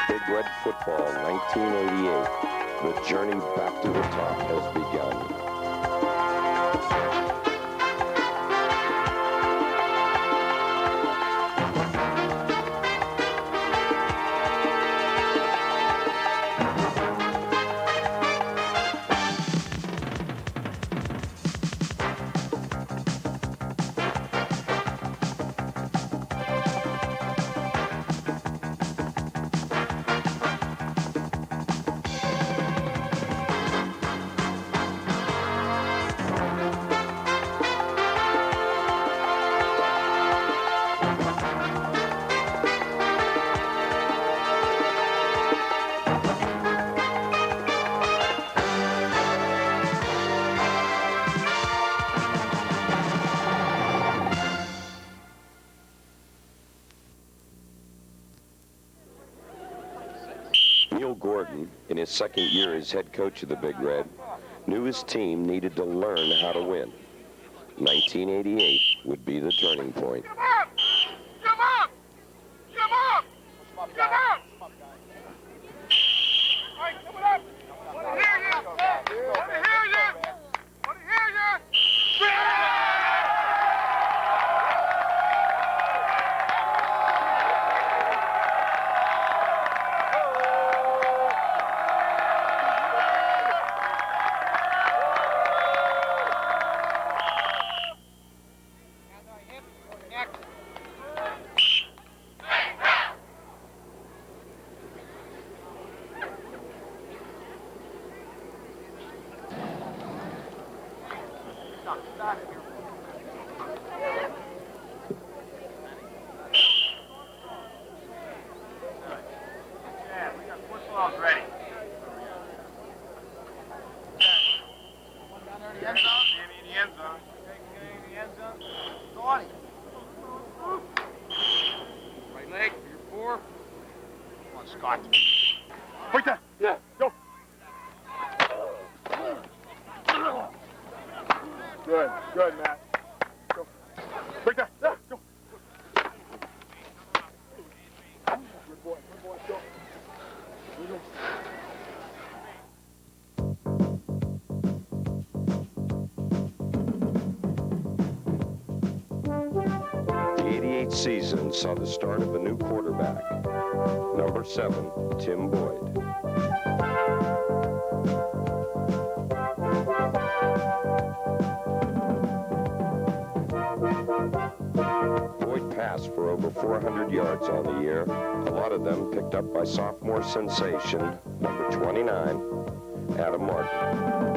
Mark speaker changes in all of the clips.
Speaker 1: Big Red Football 1988. The journey back to the top has begun. Gordon, in his second year as head coach of the Big Red, knew his team needed to learn how to win. 1988 would be the turning point.
Speaker 2: Come up! Come up! Come up! Come up! All right, come up! Want to hear you! Want to hear you! Want to hear you! Good, Matt. Go. Break that. Go. Good boy. Go.
Speaker 1: The '88 season saw the start of a new quarterback. Number 7, Tim Boyd. Passed for over 400 yards on the year, a lot of them picked up by sophomore sensation, number 29, Adam Martin.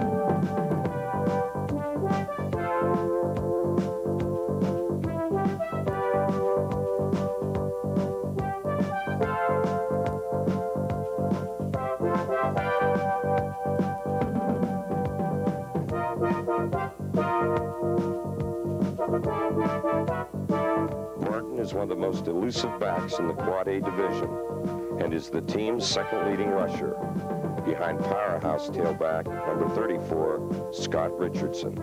Speaker 1: Is one of the most elusive backs in the Quad A division and is the team's second leading rusher, behind powerhouse tailback number 34, Scott Richardson.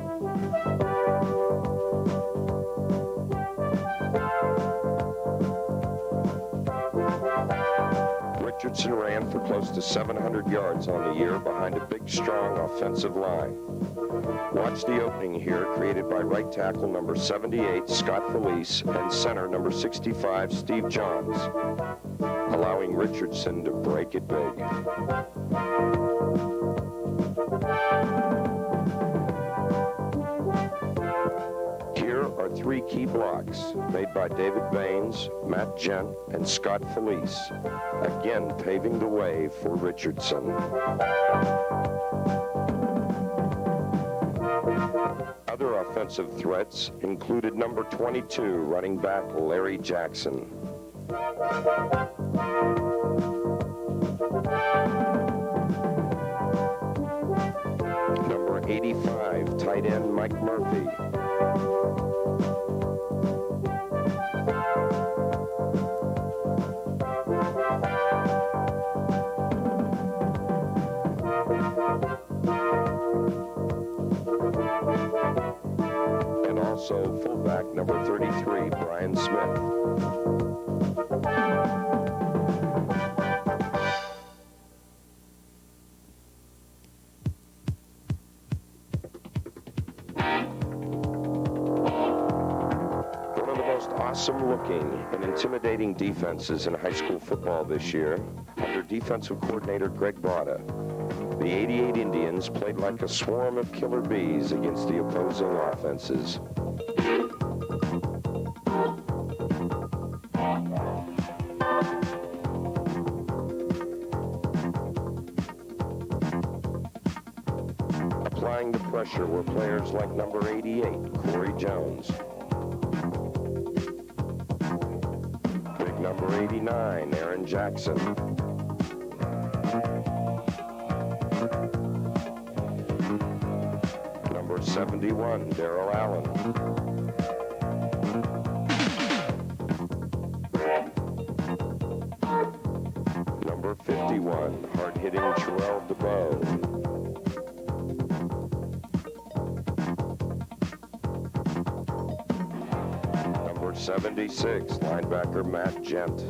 Speaker 1: Richardson ran for close to 700 yards on the year behind a big, strong offensive line. Watch the opening here, created by right tackle number 78, Scott Felice, and center number 65, Steve Johns, allowing Richardson to break it big. Here are 3 key blocks made by David Baines, Matt Gent, and Scott Felice, again paving the way for Richardson. Other offensive threats included number 22, running back Larry Jackson. Number 85, tight end Mike Murphy. And also fullback number 33, Brian Smith. fearsome-looking and intimidating defenses in high school football this year under defensive coordinator Greg Botta. The 88 Indians played like a swarm of killer bees against the opposing offenses. Applying the pressure were players like number 88, Corey Jones. Big number 89, Aaron Jackson. Number 71, Darrell Allen. Number 51, hard-hitting Terrell DeBow. Number 76, linebacker Matt Gent.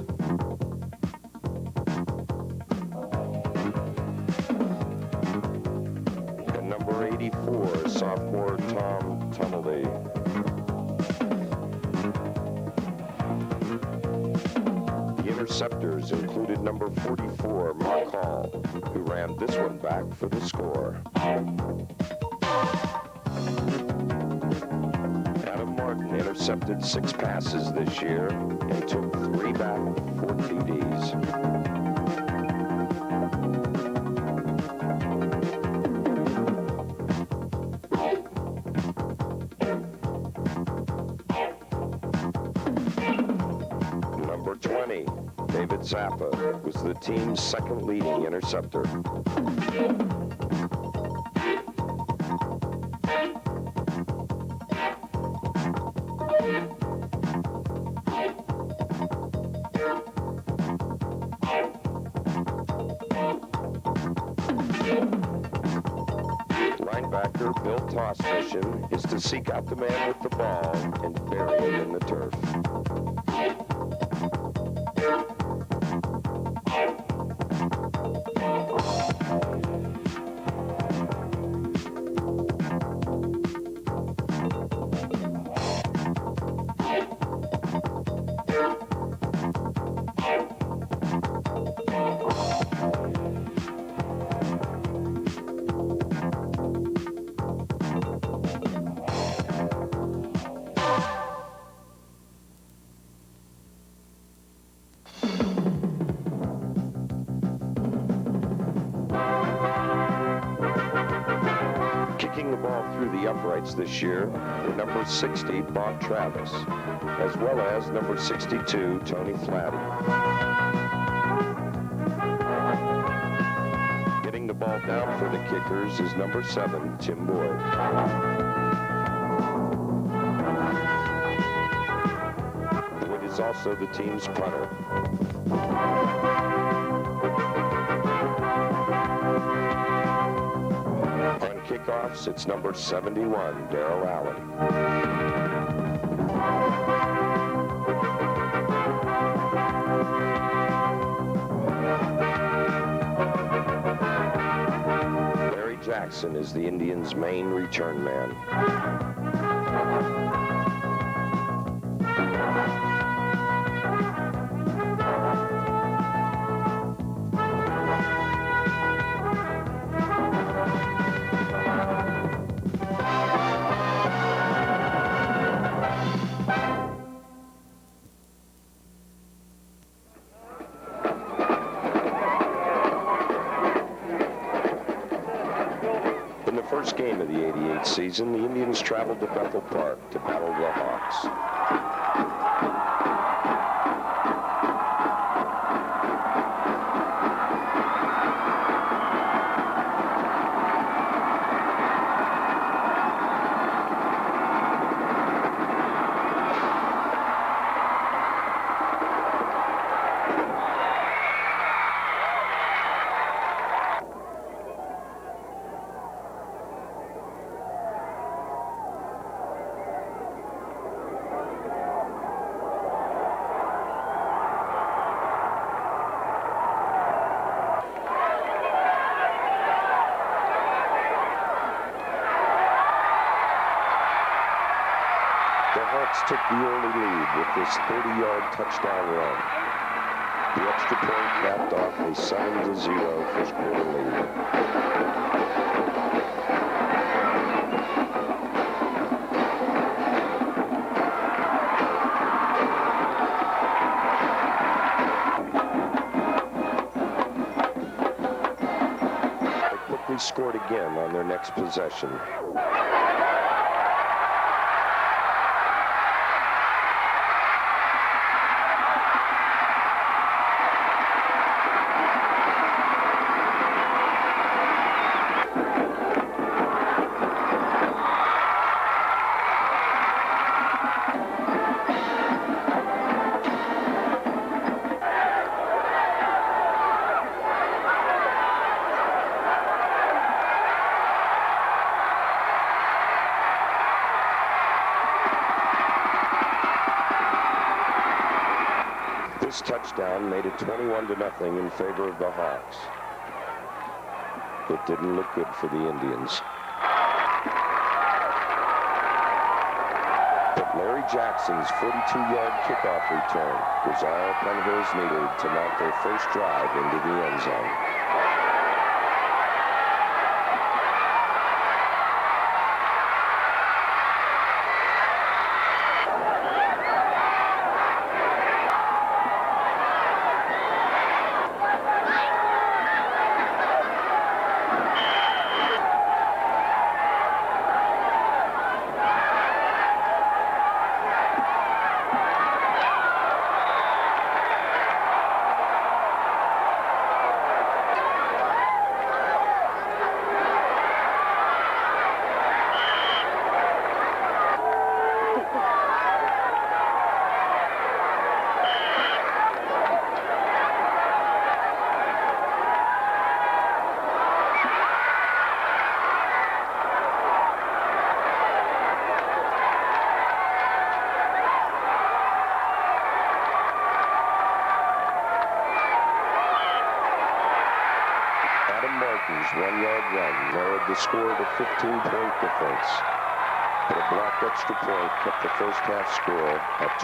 Speaker 1: And number 84, sophomore Tom Tumbledy. The interceptors included number 44, Mark Hall, who ran this one back for the score. Adam Martin intercepted 6 passes this year and took 3 back for TDs. Number 20, David Zappa, was the team's second leading interceptor. Linebacker Bill Tossfishin is to seek out the man with the ball and bury him in the turf. Kicking the ball through the uprights this year were number 60, Bob Travis, as well as number 62, Tony Flatty. Getting the ball down for the kickers is number 7, Tim Boyd. Boyd is also the team's punter. On kickoffs, it's number 71, Darrell Allen. Larry Jackson is the Indians' main return man. In the first game of the 88 season, the Indians traveled to Bethel Park to battle the Hawks. Hawks took the early lead with this 30-yard touchdown run. The extra point capped off a 7-0 first quarter lead. Scored again on their next possession. This touchdown made it 21-0 in favor of the Hawks. It didn't look good for the Indians. But Larry Jackson's 42-yard kickoff return was all Penn Hills needed to mount their first drive into the end zone. Martin's one-yard run narrowed the score to 15-point difference, but a blocked extra point kept the first half score at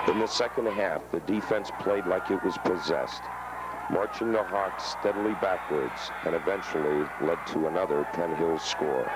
Speaker 1: 21-6. In the second half, the defense played like it was possessed, marching the Hawks steadily backwards and eventually led to another Penn Hills score.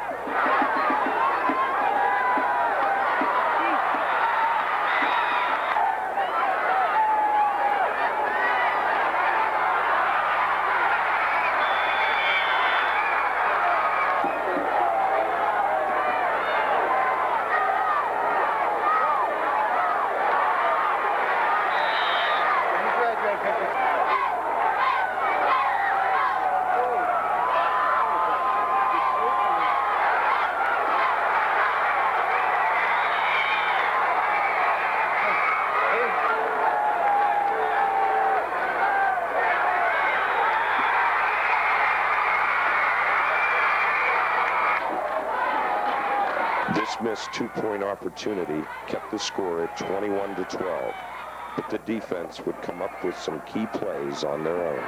Speaker 1: This missed two-point opportunity kept the score at 21-12, but the defense would come up with some key plays on their own.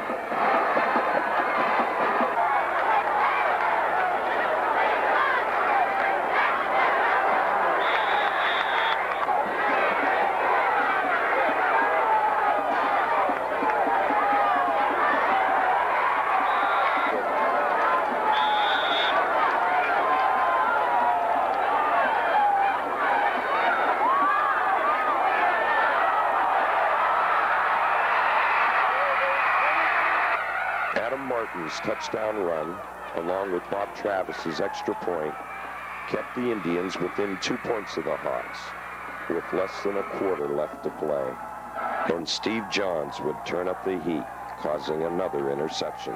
Speaker 1: Martin's touchdown run, along with Bob Travis's extra point, kept the Indians within 2 points of the Hawks, with less than a quarter left to play. And Steve Johns would turn up the heat, causing another interception.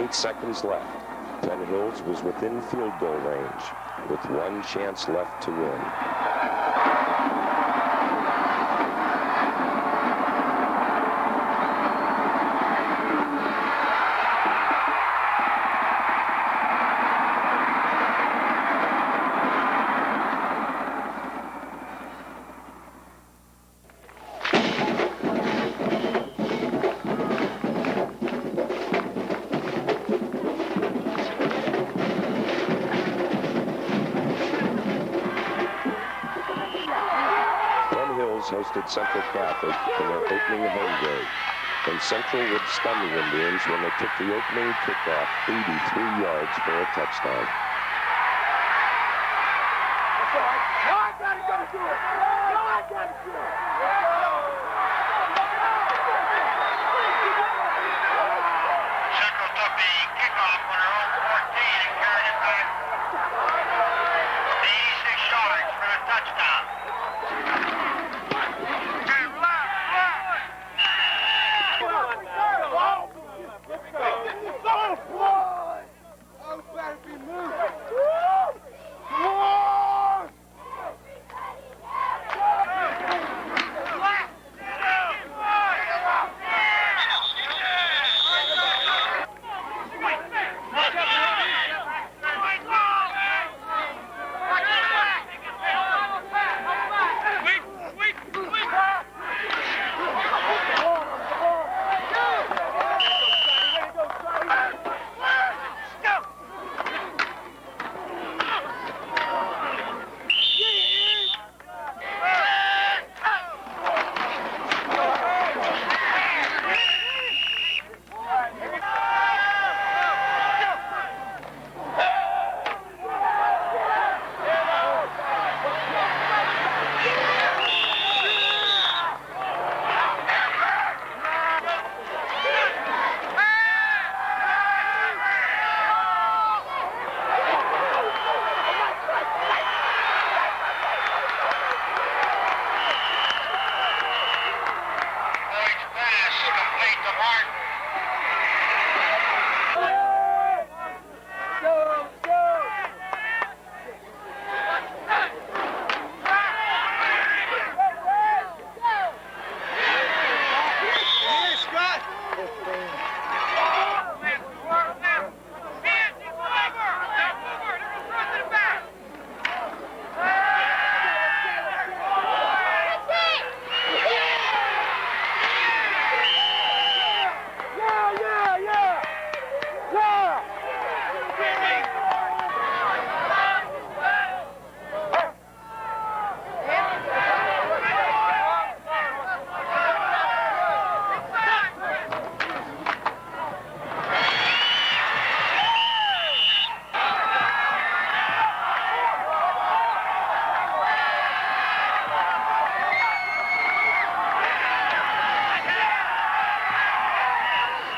Speaker 1: 2.8 seconds left. Penn Hills was within field goal range, with one chance left to win. Hosted Central Catholic in their opening home game, and Central would stun the Indians when they took the opening kickoff 83 yards for a touchdown.
Speaker 2: Central took the kickoff on their own 14 and carried it back 86 yards for a touchdown.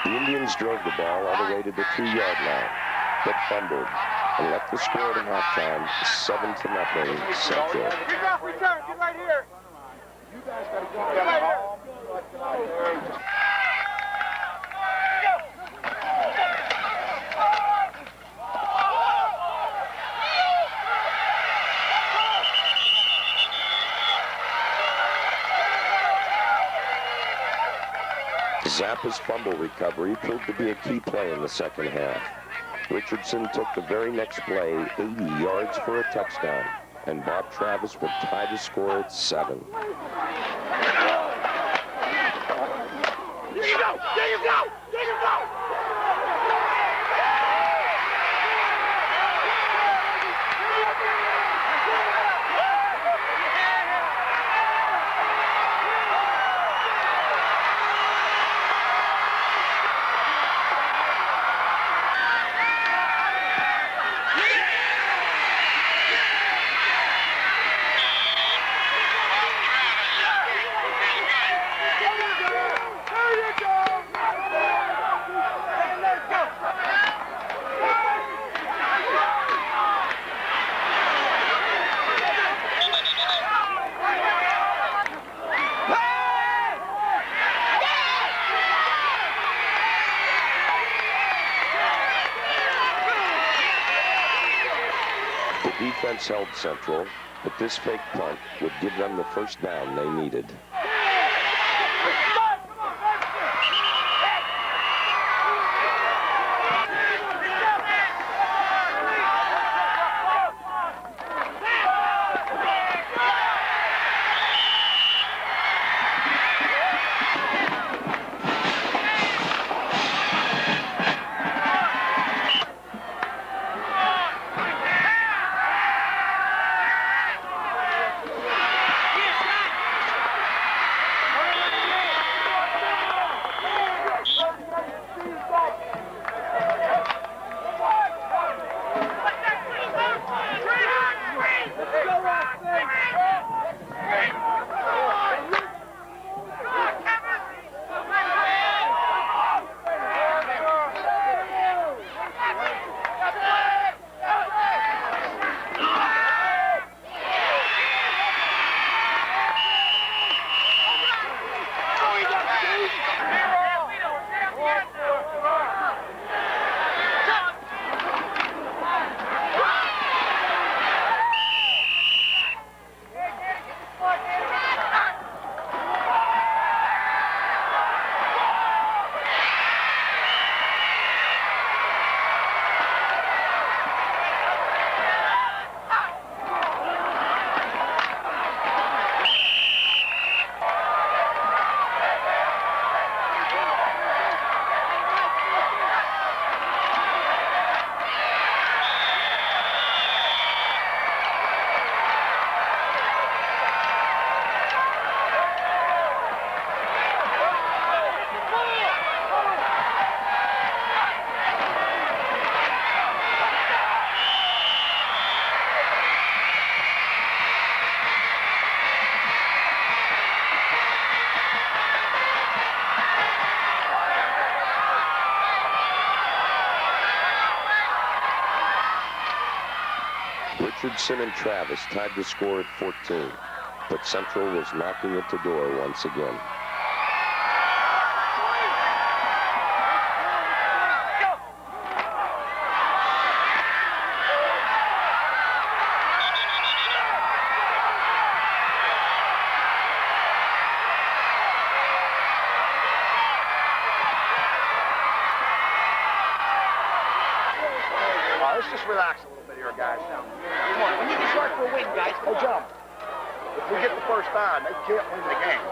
Speaker 1: The Indians drove the ball all the way to the 2-yard line, but fumbled and left the score at halftime 7-0 Central.
Speaker 2: Kickoff return, get right here. You guys got to go right here.
Speaker 1: Zappa's fumble recovery proved to be a key play in the second half. Richardson took the very next play 80 yards for a touchdown, and Bob Travis would tie the score at 7.
Speaker 2: There you go! There you go! There you go!
Speaker 1: The defense held Central, but this fake punt would give them the first down they needed. Richardson and Travis tied the score at 14, but Central was knocking at the door once again.
Speaker 3: Let's just relax a little bit here, guys. Now, come on. We need to start for a win, guys. Hey, jump. If we get the first down, they can't win the game.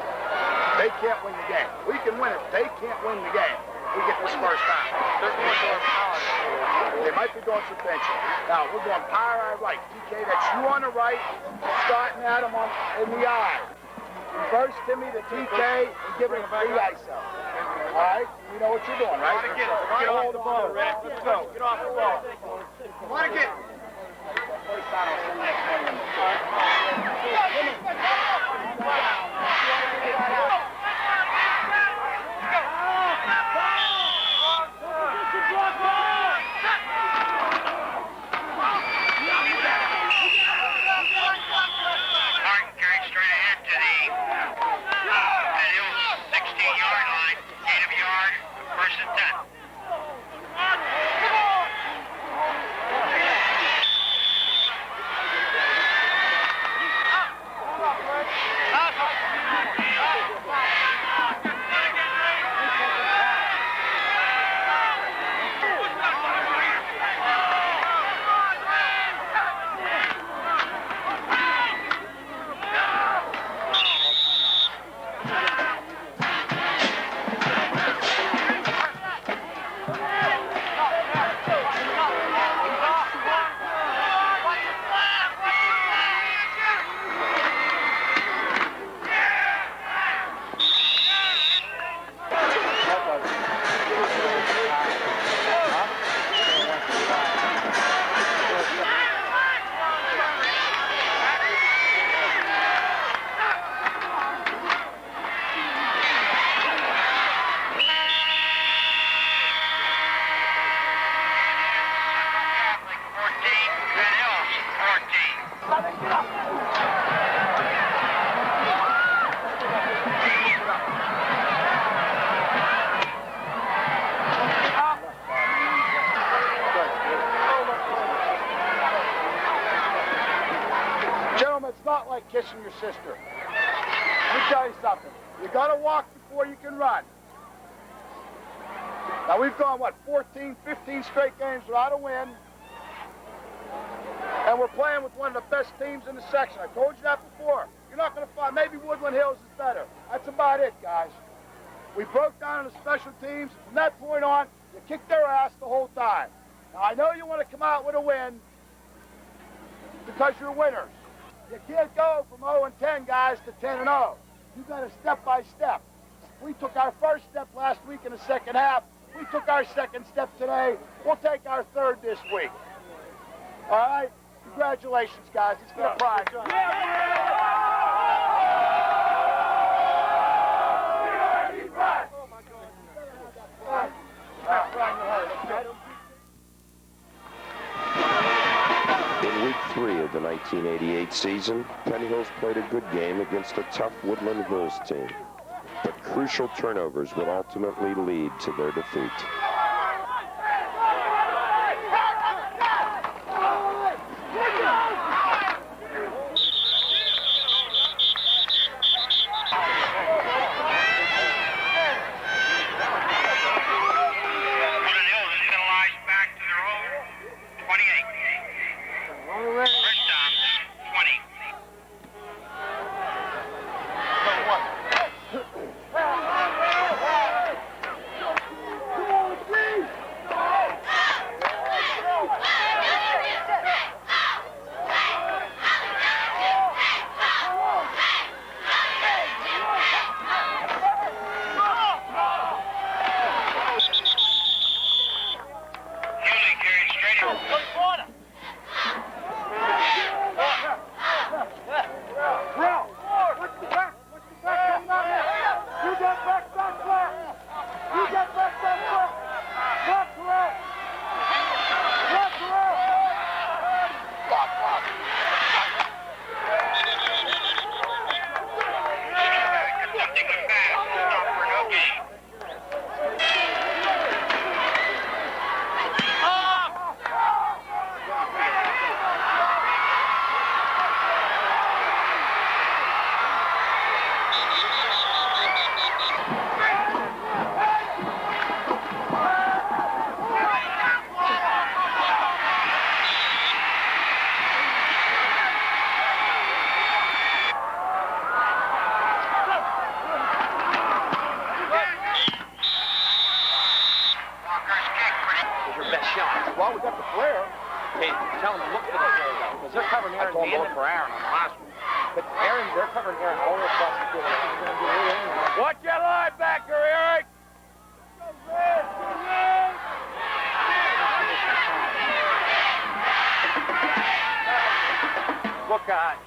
Speaker 3: They can't win the game. We can win it. They can't win the game. We get this first down. They're going to power. They might be going some benching. Now, we're going power eye right. TK, that's you on the right, starting at him in the eye. Reverse Timmy to TK and give him a free ISO. All right? You know what you're doing, right?
Speaker 2: Get hold the ball, Red. Let's go. Get off the ball. Want to get.
Speaker 3: First down on the next one.
Speaker 2: Martin carried straight ahead to the Penn 16-yard line. Gain of a yard. First and 10.
Speaker 3: kissing your sister. Let me tell you something. You got to walk before you can run. Now, we've gone, 14, 15 straight games without a win. And we're playing with one of the best teams in the section. I told you that before. You're not going to find, maybe Woodland Hills is better. That's about it, guys. We broke down on the special teams. From that point on, you kicked their ass the whole time. Now, I know you want to come out with a win because you're winners. You can't go from 0-10, guys, to 10-0. You got to step by step. We took our first step last week in the second half. We took our second step today. We'll take our third this week. All right? Congratulations, guys. It's been a pride.
Speaker 1: In week 3 of the 1988 season, Penn Hills played a good game against a tough Woodland Hills team. But crucial turnovers would ultimately lead to their defeat.
Speaker 3: Well, we got the flare.
Speaker 4: Hey, tell them to look for the flare, though, because they're covering Aaron.
Speaker 3: I told them to look for Aaron on the last one.
Speaker 4: But Aaron, they're covering Aaron all across the field.
Speaker 3: Watch your linebacker, Eric!
Speaker 4: Look out.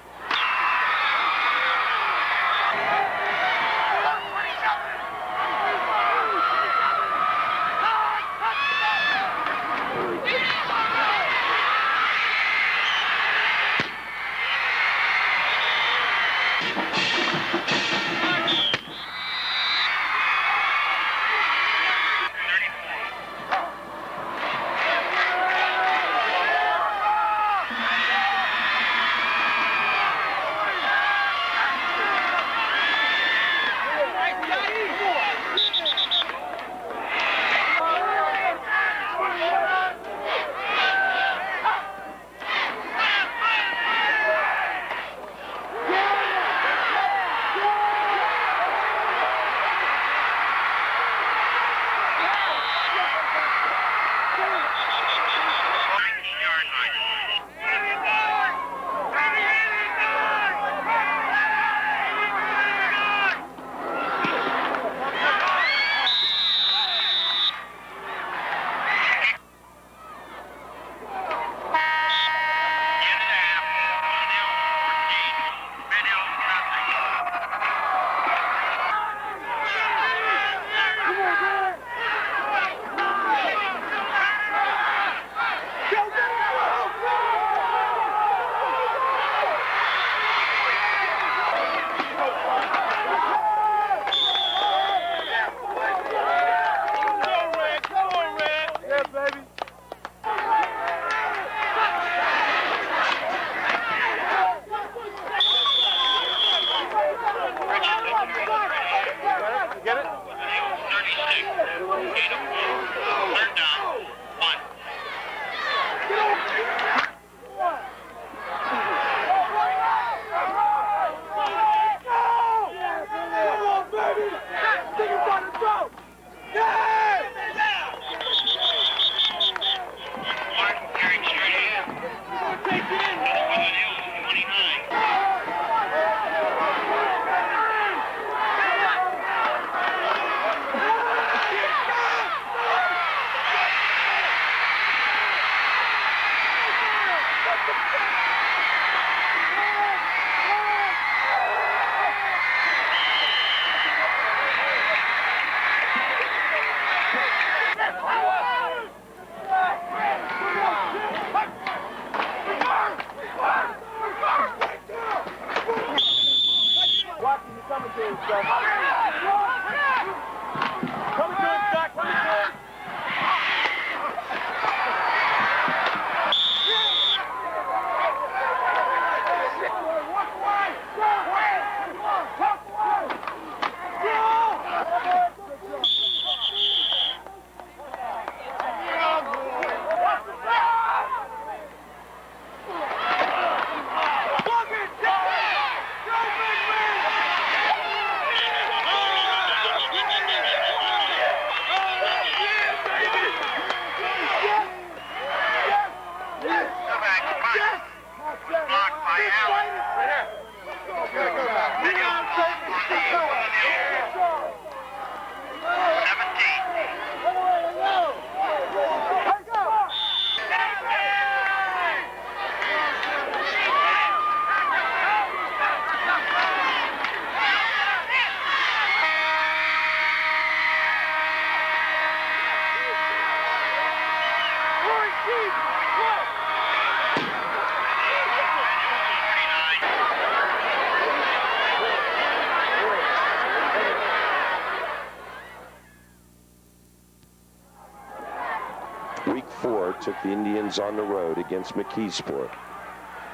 Speaker 1: Week 4 took the Indians on the road against McKeesport.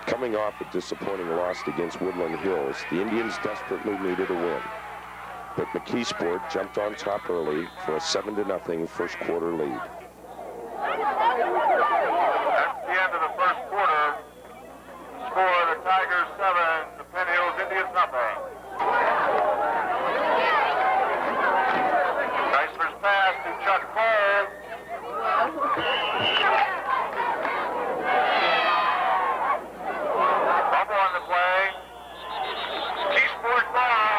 Speaker 1: Coming off a disappointing loss against Woodland Hills, the Indians desperately needed a win. But McKeesport jumped on top early for a 7-0 first quarter lead.
Speaker 5: That's the end of the first quarter. Score, the Tigers 7, the Penn Hills Indians nothing. Nice first pass to Chuck Cole. Bubble on the play. Keysport ball.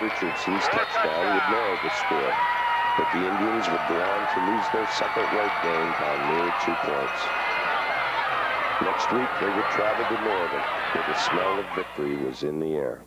Speaker 1: Richardson's touchdown would narrow the score, but the Indians would go on to lose their second road game by near 2 points. Next week, they would travel to Northern, where the smell of victory was in the air.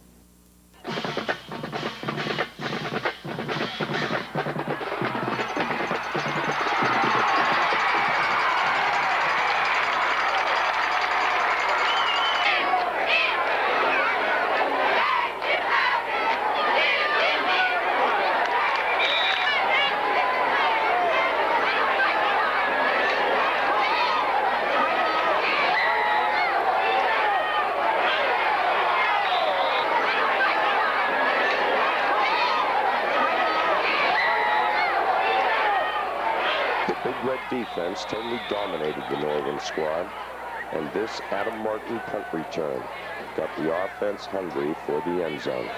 Speaker 1: Defense totally dominated the Northern squad, and this Adam Martin punt return got the offense hungry for the end zone.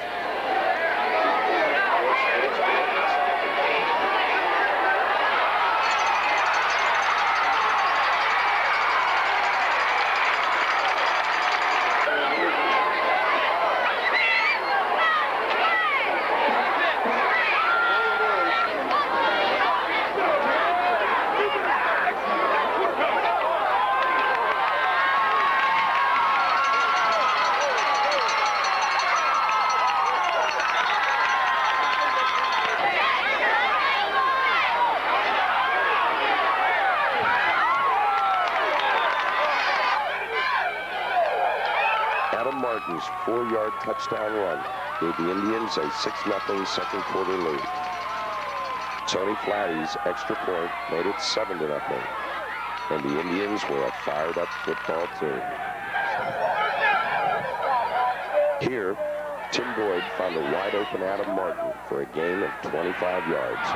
Speaker 1: Adam Martin's 4-yard touchdown run gave the Indians a 6-0 second quarter lead. Tony Flatty's extra point made it 7-0, and the Indians were a fired-up football team. Here, Tim Boyd found a wide-open Adam Martin for a gain of 25 yards.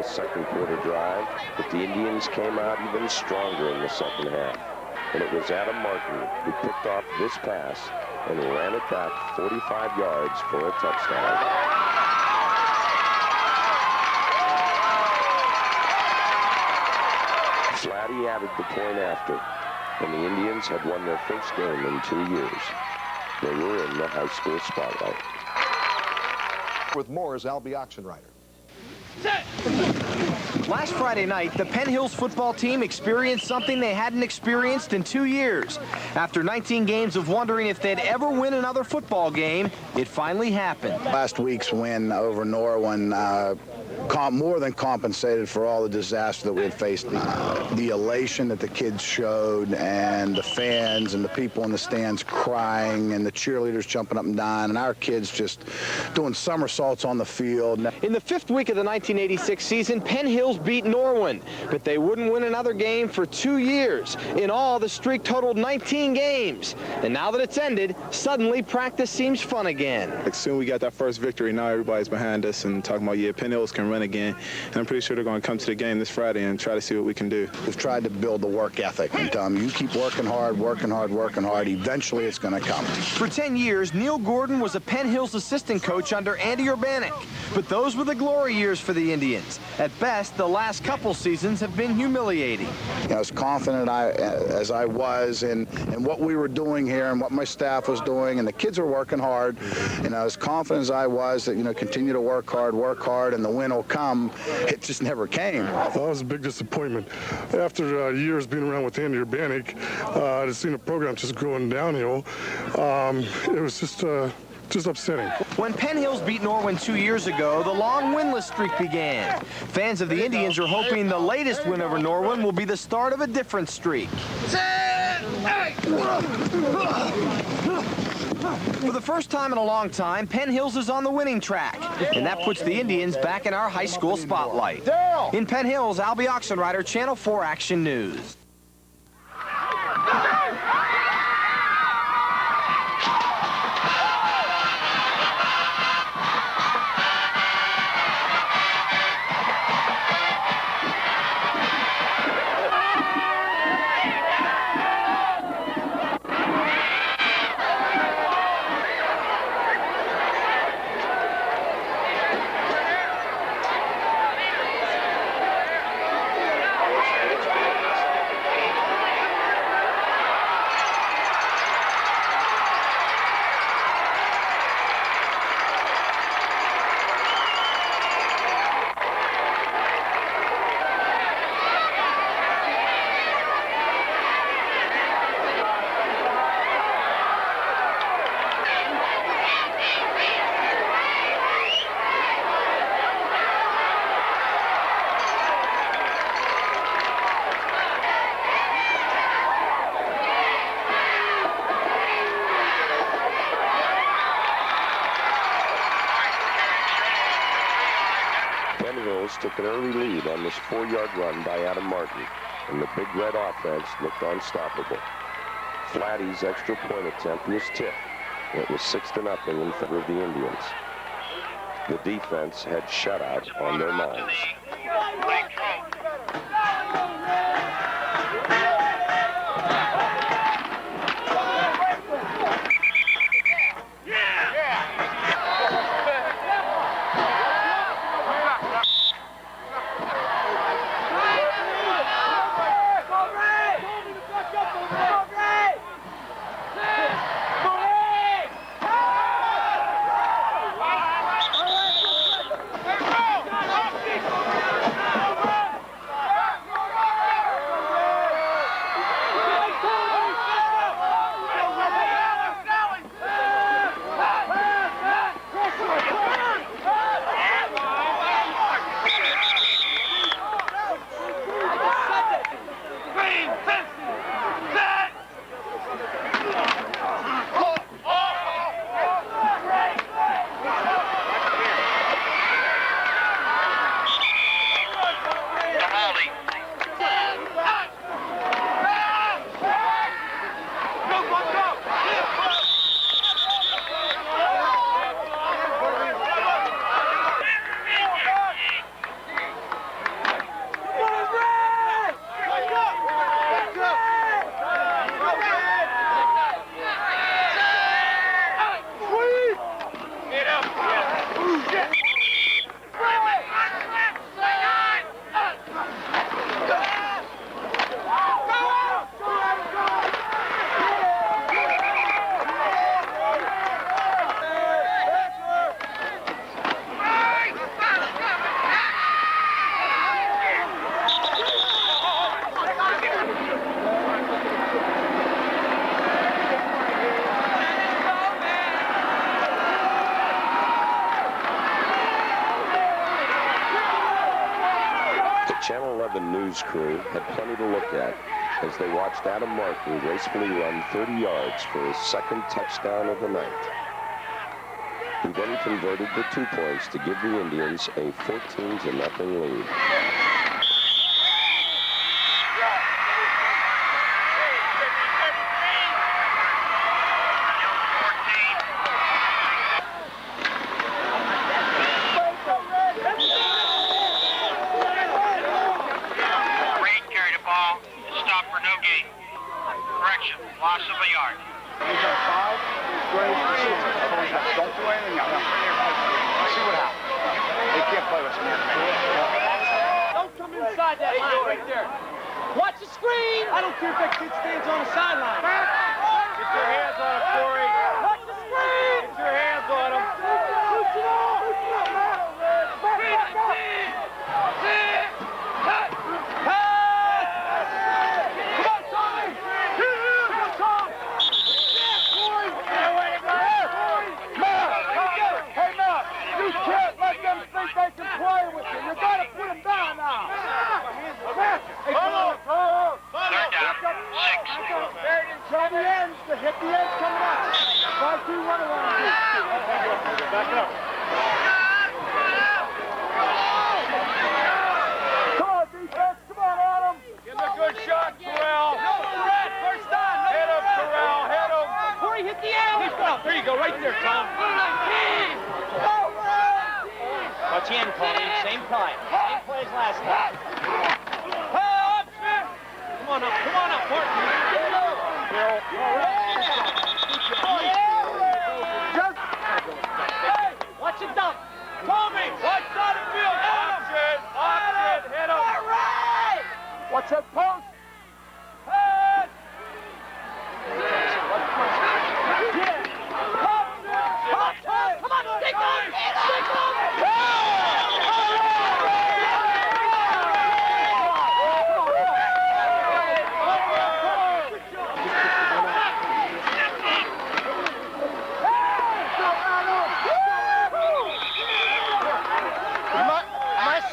Speaker 1: Second quarter drive, but the Indians came out even stronger in the second half. And it was Adam Martin who picked off this pass and ran it back 45 yards for a touchdown. Flatty added the point after, and the Indians had won their first game in 2 years. They were in the high school spotlight.
Speaker 6: With more is Al, the auction writer.
Speaker 7: Last Friday night, the Penn Hills football team experienced something they hadn't experienced in 2 years. After 19 games of wondering if they'd ever win another football game, it finally happened.
Speaker 3: Last week's win over Norwin more than compensated for all the disaster that we had faced. The elation that the kids showed, and the fans and the people in the stands crying, and the cheerleaders jumping up and down, and our kids just doing somersaults on the field.
Speaker 7: In the 5th week of the 1986 season, Penn Hills beat Norwin, but they wouldn't win another game for 2 years. In all, the streak totaled 19 games. And now that it's ended, suddenly practice seems fun again.
Speaker 8: As soon as we got that first victory, now everybody's behind us and talking about, yeah, Penn Hills can run again. And I'm pretty sure they're going to come to the game this Friday and try to see what we can do.
Speaker 3: We've tried to build the work ethic and tell them, you keep working hard, working hard, working hard. Eventually, it's going to come.
Speaker 7: For 10 years, Neil Gordon was a Penn Hills assistant coach under Andy Urbanek. But those were the glory years for the Indians. At best, the last couple seasons have been humiliating.
Speaker 3: You know, as confident as I was in what we were doing here and what my staff was doing, and the kids were working hard, you know, as confident as I was that, you know, continue to work hard, and the win will come, it just never came.
Speaker 9: Well, that was a big disappointment. After years being around with Andy Urbanek, to see the program just going downhill, it was just upsetting.
Speaker 7: When Penn Hills beat Norwin 2 years ago, the long winless streak began. Fans of the Indians are hoping the latest win over Norwin will be the start of a different streak. For the first time in a long time, Penn Hills is on the winning track, and that puts the Indians back in our high school spotlight. In Penn Hills, Al the auction writer, Channel 4 Action News.
Speaker 1: Took an early lead on this 4-yard run by Adam Martin, and the Big Red offense looked unstoppable. Flatty's extra point attempt was tipped, and it was 6-0 in favor of the Indians. The defense had shutout on their minds. The Channel 11 news crew had plenty to look at as they watched Adam Martin gracefully run 30 yards for his second touchdown of the night. He then converted the 2 points to give the Indians a 14-0 lead.
Speaker 2: Loss of a yard.
Speaker 3: He's got 5 straight receivers. Don't do anything else. Let's see what happens. They can't play with smart man.
Speaker 4: Don't come inside that line right there. Watch the screen. I don't care if that kid stands on the sideline. Get your hands on him, Corey. Watch the screen. Get your hands on him. Loosen up. Loosen up, Matt. Back up.
Speaker 3: Hit the edge coming up. 5-2-1 around. Back up. Come on, defense. Come on, Adam.
Speaker 4: Give him a good shot, Corral. No threat. First time. Hit him, Corral. Hit him. Corey, hit the end. There you go. Right there, Tom. Watch the end, Tony. Same time. Same play as last time. Come on up. Come on up, Martin. Watch it dump. Tommy, right side of the field. Option. Hit him. All right.
Speaker 3: Watch that post.
Speaker 4: Head. Come on, stick on. Stick on.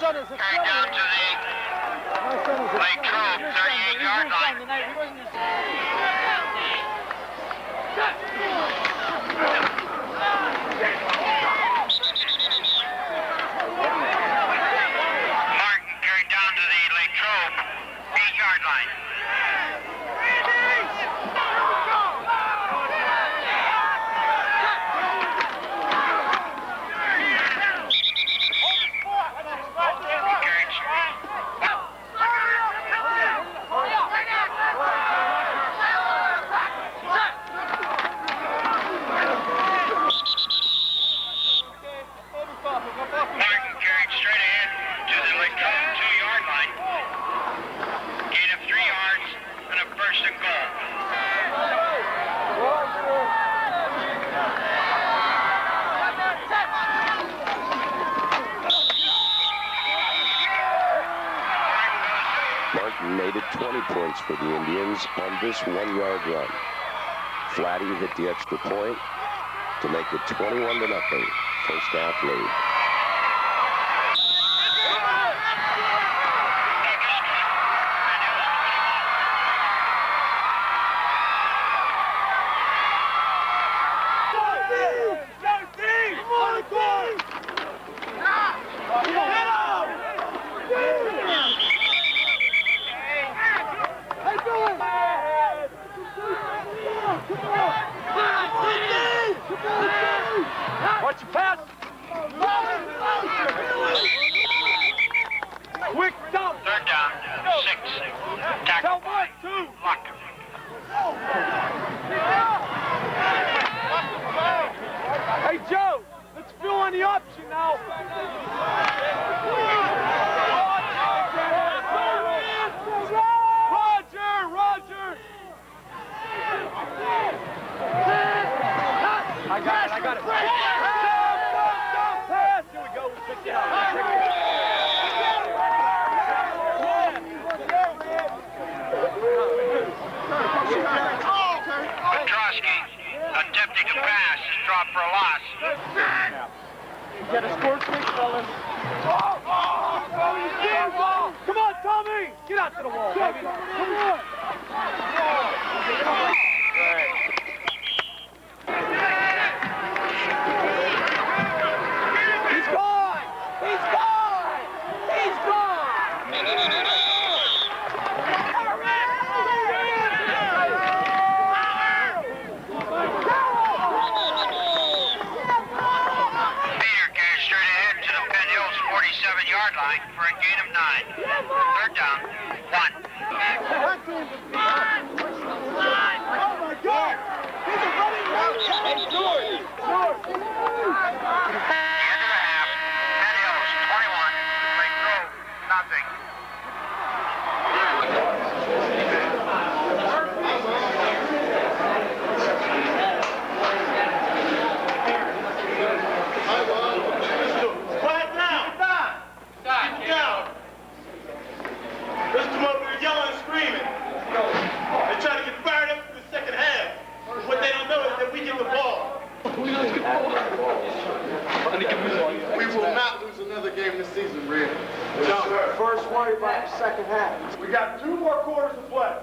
Speaker 2: Carried down to the Lake Trove, 38-yard line. Martin carried down to the Lake Trove, 8-yard line.
Speaker 1: Made it 20 points for the Indians on this 1-yard run. Flatty hit the extra point to make it 21-0 first half lead.
Speaker 4: Watch your pass. Quick dump.
Speaker 2: Third down, 6. Tackle by Lock.
Speaker 4: Hey, Joe, let's fill on the option now. Roger. I got it. Stop, pass. Here we go. We picked it up.
Speaker 2: Petrosky attempting to pass is dropped for a loss.
Speaker 4: You got a score kick, fellas. Get out to the wall, baby. Come on. He's gone. He's gone. He's gone.
Speaker 2: Peter carries straight ahead to the Penn Hills 47-yard line for a gain of 9. Third down, 1.
Speaker 3: Oh, my God! He's a running route! Hey, George! George!
Speaker 2: The end of the half, Penn Hills 21, Lake Grove nothing.
Speaker 3: Quiet down! Get down! Let's come over here yelling and screaming. They're trying to get fired up for the second half. What they don't know is that we get the ball. We will not lose another game this season, Red. First worry about the second half. We got 2 more quarters to play.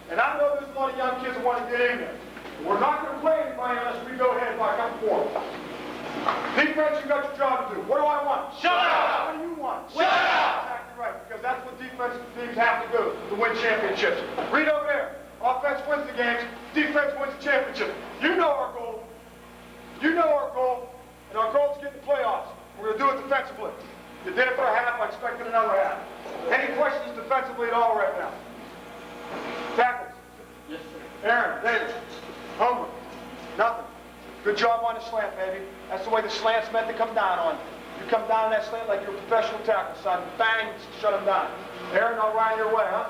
Speaker 3: And I know there's a lot of young kids that want to get in there. We're not going to play anybody unless we go ahead by come forward. Defense, you got your job to do. What do I want? Shut up! What do you want? Shut up! Exactly right, because that's what defensive teams have to do to win championships. Read over there. Offense wins the games. Defense wins the championship. You know our goal. You know our goal. And our goal is to get in the playoffs. We're going to do it defensively. You did it for a half. I expected another half. Any questions defensively at all right now? Tackles? Yes, sir. Aaron, David, homework? Nothing. Good job on the slant, baby. That's the way the slant's meant to come down on you. You come down on that slant like you're a professional tackle, son. Bang, shut him down. Aaron, I'll ride your way, huh?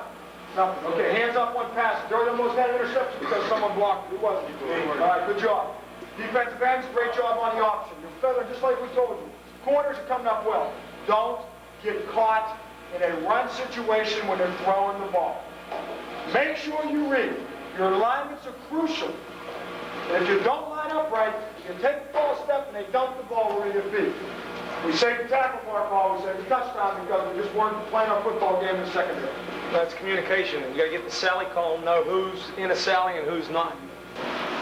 Speaker 3: Nothing. Okay, hands up one pass. Jordan almost had an interception because someone blocked it. It wasn't. All right, good job. Defensive ends, great job on the option. You're feathering just like we told you. Corners are coming up well. Don't get caught in a run situation when they're throwing the ball. Make sure you read. Your alignments are crucial. And if you don't line up right, you take the ball step and they dump the ball where you be. We saved the tackle for our ball. We saved the touchdown because we just weren't playing our football game in the secondary.
Speaker 4: That's communication. You got to get the sally call, know who's in a sally and who's not.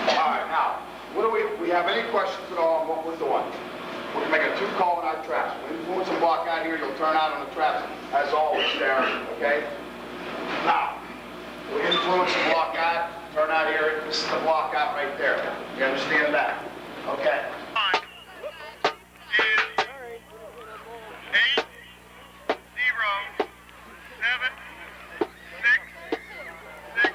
Speaker 3: All right, now, what do we have any questions at all on what we're doing? We're going to make a 2 call on our traps. When you influence and block out here, you'll turn out on the traps, as always, Darren, okay? Now, we influence and block out, turn out here, this is the block out right there. You understand that? Okay.
Speaker 2: 1, 2, 8, 0, 7, 6, 6.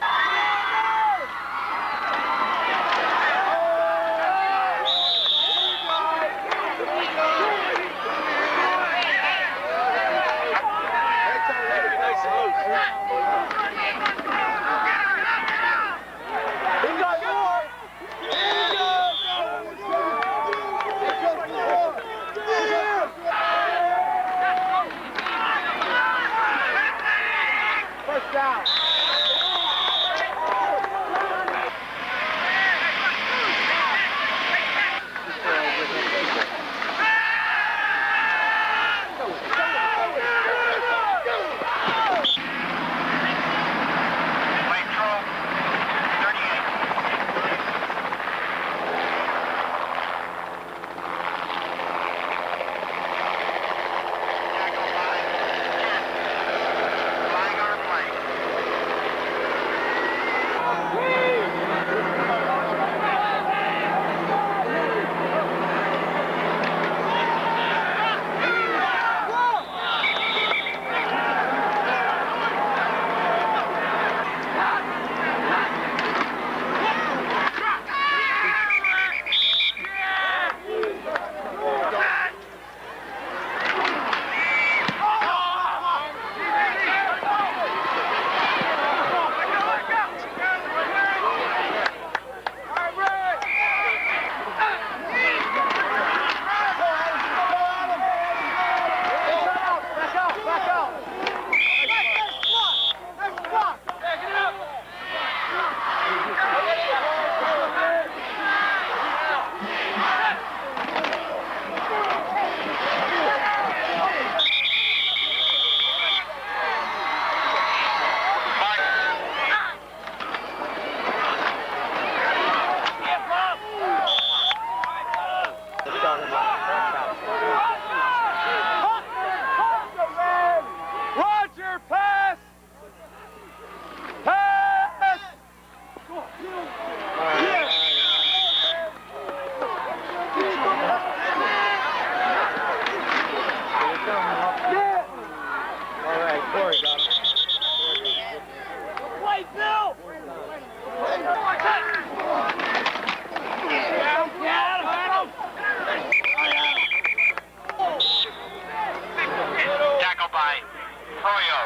Speaker 2: Froyo.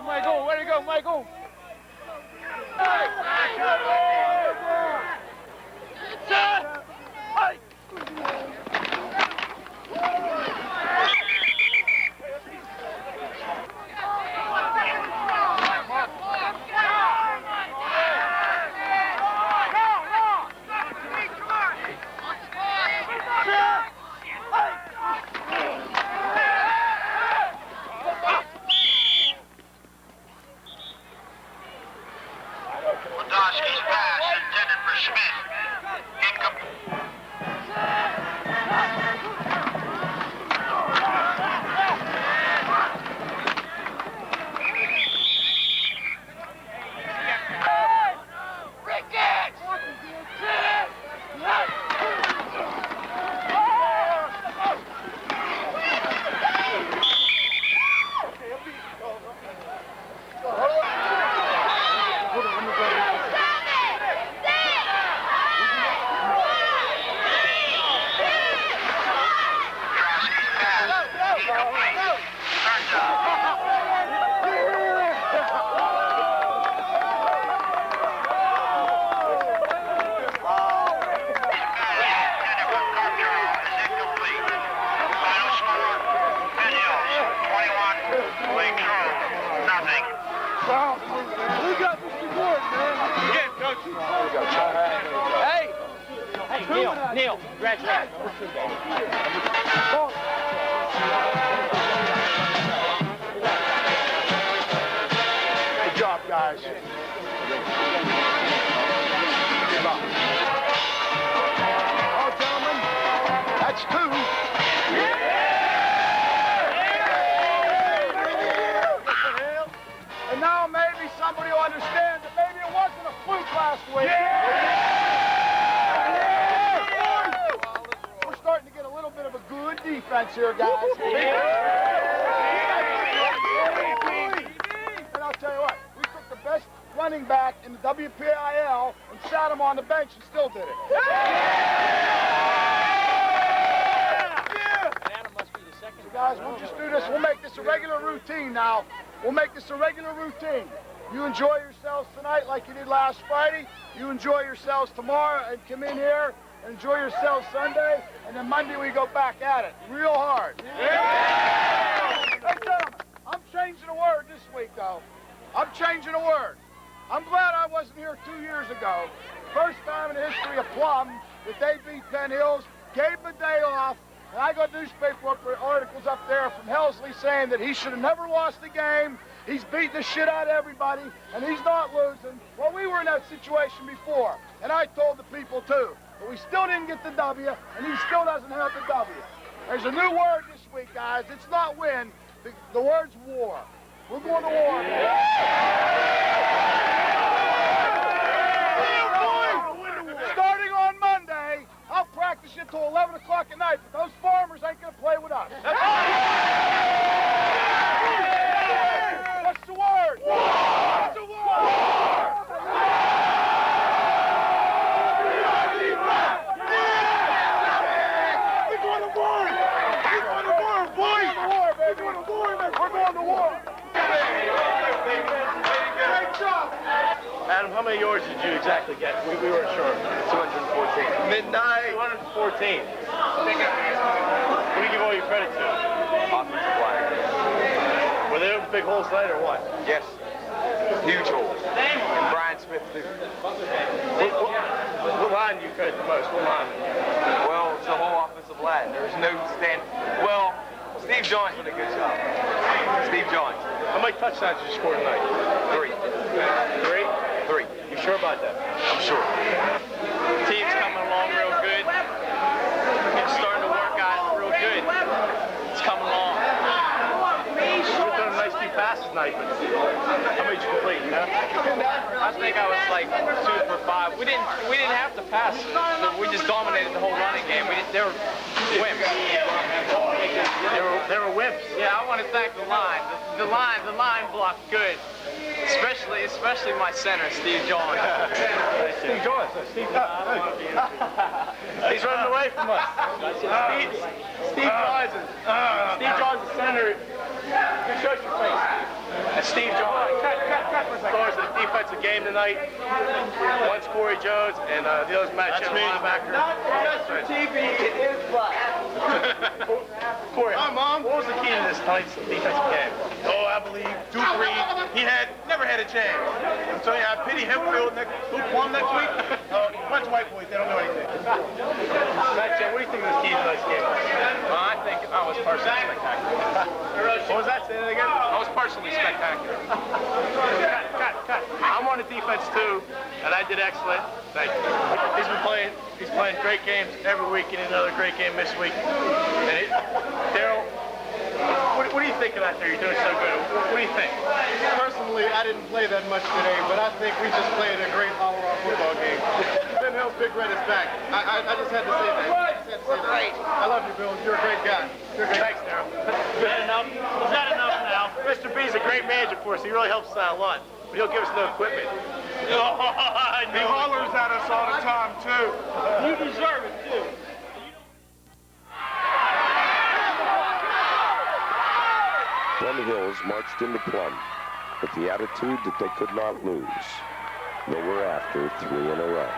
Speaker 4: Michael, where to go, Michael?
Speaker 2: Ladowski's pass intended for Smith. Incomplete.
Speaker 4: Neil, congratulations.
Speaker 3: Good job, guys. Oh, gentlemen, that's 2. And now maybe somebody will understand that maybe it wasn't a fluke last week. We're starting to get a little bit of a good defense here, guys. And I'll tell you what, we took the best running back in the WPIL and sat him on the bench and still did it. So guys, we'll just do this. We'll make this a regular routine now. We'll make this a regular routine. You enjoy yourselves tonight like you did last Friday. You enjoy yourselves tomorrow and come in here and enjoy yourselves Sunday. And then Monday we go back at it real hard. Hey, gentlemen, I'm changing a word this week, though. I'm changing a word. I'm glad I wasn't here 2 years ago. First time in the history of Plum that they beat Penn Hills, gave them a day off. And I got newspaper articles up there from Helsley saying that he should have never lost the game. He's beating the shit out of everybody, and he's not losing. Well, we were in that situation before, and I told the people too. But we still didn't get the W, and he still doesn't have the W. There's a new word this week, guys. It's not win. The word's war. We're going to war. Starting on Monday, I'll practice it till 11 o'clock at night, but those farmers ain't going to play with us. What's the word? War! What's the word? War! We're going to war! We're going to war, boys! We're going to war, baby! We're going to war! Great job!
Speaker 10: Adam, how many yards did you exactly get? We weren't sure. 214. Midnight. 214. What do you give all your credit to?
Speaker 11: Offensive line.
Speaker 10: Were there big holes tonight or what?
Speaker 11: Yes. Huge holes. And Brian Smith too.
Speaker 10: What line do you credit the most? What line?
Speaker 11: Well, it's the whole offensive line. There's no stand. Well, Steve Johns did a good job. Steve Johns.
Speaker 10: How many touchdowns did you score tonight?
Speaker 11: 3.
Speaker 10: 3? 3. You sure about that?
Speaker 11: I'm sure.
Speaker 10: Team's coming along real good. It's starting to work out real good. It's coming along. You've done a nice few passes tonight, but how many did you complete?
Speaker 11: I think I was like 2 for 5. We didn't have to pass. We just dominated the whole running game. They were wimps.
Speaker 10: They were wimps.
Speaker 11: Yeah, I want to thank the line. The line blocked good. Especially my center, Steve Jones.
Speaker 10: Steve Jones. He's running away from us. Steve Jones, the center. Just show your face. And Steve Jones. Scores the defensive game tonight. One's Corey Jones, and the other's Matt Chin, linebacker.
Speaker 4: Mr. TV, it is black.
Speaker 10: Corey, hi, Mom. What was the key to this tonight's defensive game?
Speaker 5: Oh, I believe Dupree, he never had a chance. I'm telling you, I pity Hempfield, Luke Plum next week. A bunch of white boys, they don't know anything.
Speaker 10: Matt Chin, what do you think of this key to tonight's game?
Speaker 11: Well, I think I was partially spectacular.
Speaker 10: What was that? Say that again?
Speaker 11: I was partially spectacular.
Speaker 10: Cut. I'm on the defense too, and I did excellent. Thank you. He's playing great games every week, and another great game this week. And Daryl, what do you think of that there? You're doing so good. What do you think?
Speaker 12: Personally, I didn't play that much today, but I think we just played a great all-around football game. Penn Hill's Big Red is back. I just had to say that. I love you, Bill. You're a great guy.
Speaker 10: Thanks, Daryl. Is that enough? Is that enough now? Mr. B's a great manager for us. He really helps us out a lot. But he'll give us no equipment.
Speaker 5: He hollers at us all the time, too.
Speaker 4: You deserve it, too.
Speaker 1: Penn Hills marched into Plum with the attitude that they could not lose. They were after 3 in a row.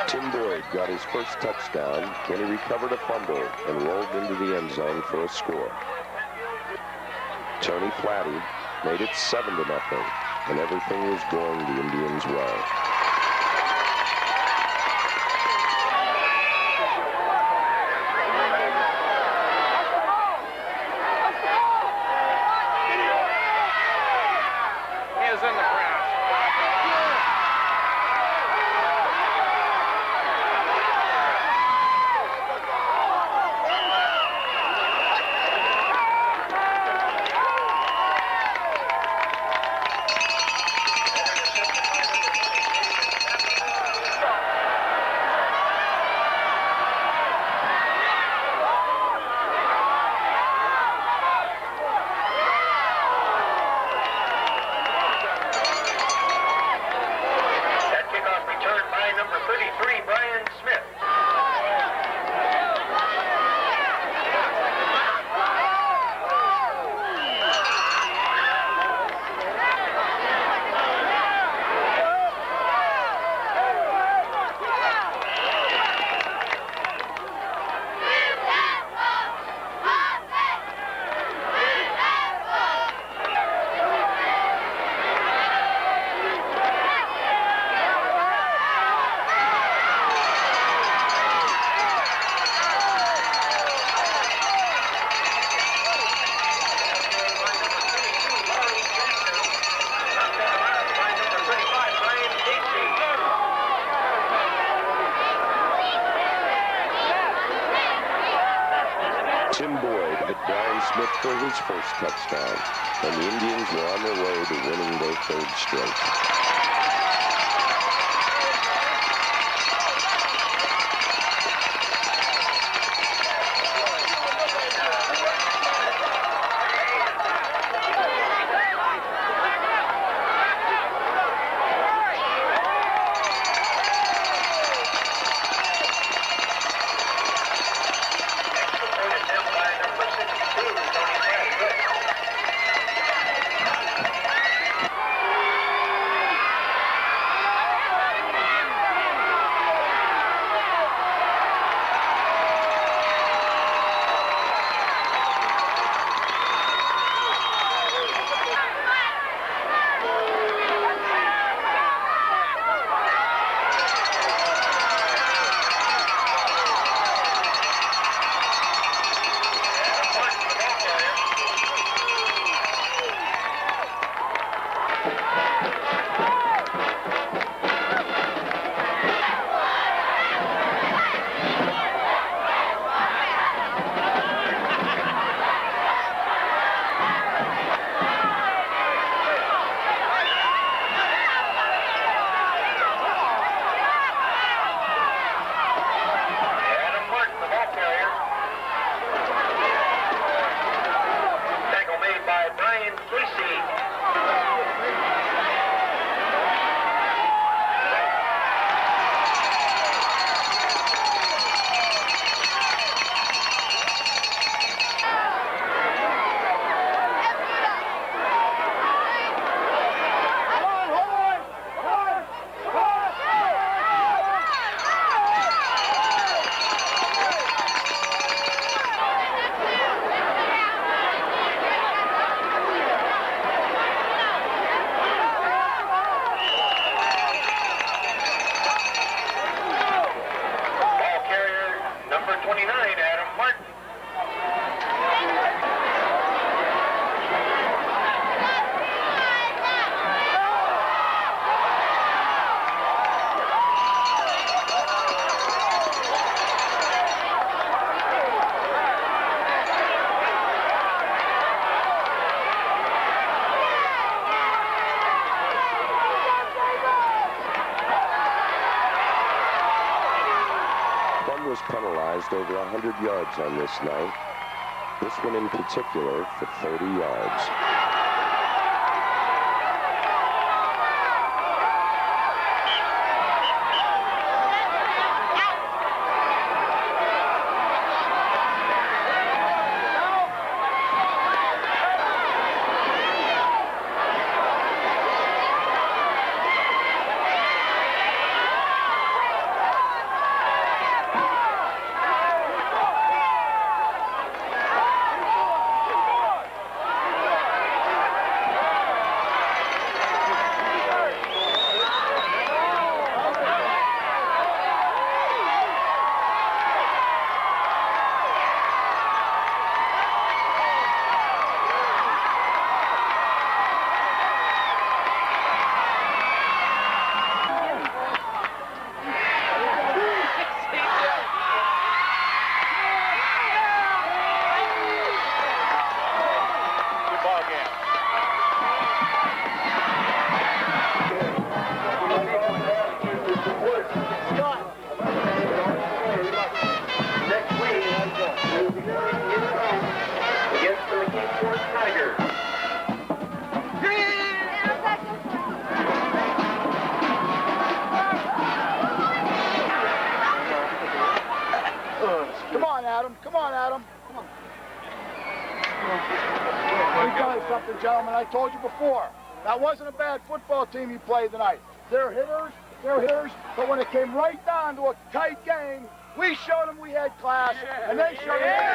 Speaker 1: Tim Boyd got his first touchdown when he recovered a fumble and rolled into the end zone for a score. Tony Flatty made it 7-0, and everything was going the Indians well.
Speaker 11: He was in the ground.
Speaker 2: That kickoff returned by number 33, Brian Smith.
Speaker 1: Tim Boyd hit Brian Smith for his first touchdown, and the Indians were on their way to winning their third straight. Was penalized over 100 yards on this night. This one in particular for 30 yards.
Speaker 3: on, Adam. Come on. Let me tell you something, gentlemen. I told you before. That wasn't a bad football team you played tonight. They're hitters, but when it came right down to a tight game, we showed them we had class, and they showed them.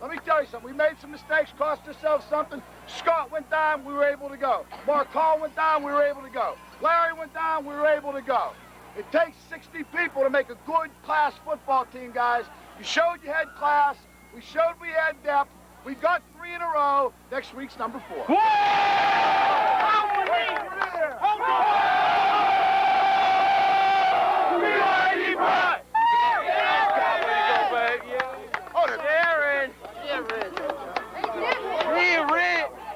Speaker 3: Let me tell you something. We made some mistakes, cost ourselves something. Scott went down, we were able to go. Mark Hall went down, we were able to go. Larry went down, we were able to go. It takes 60 people to make a good class football team, guys. You showed you had class. We showed we had depth. We got 3 in a row. Next week's number 4. Whoa!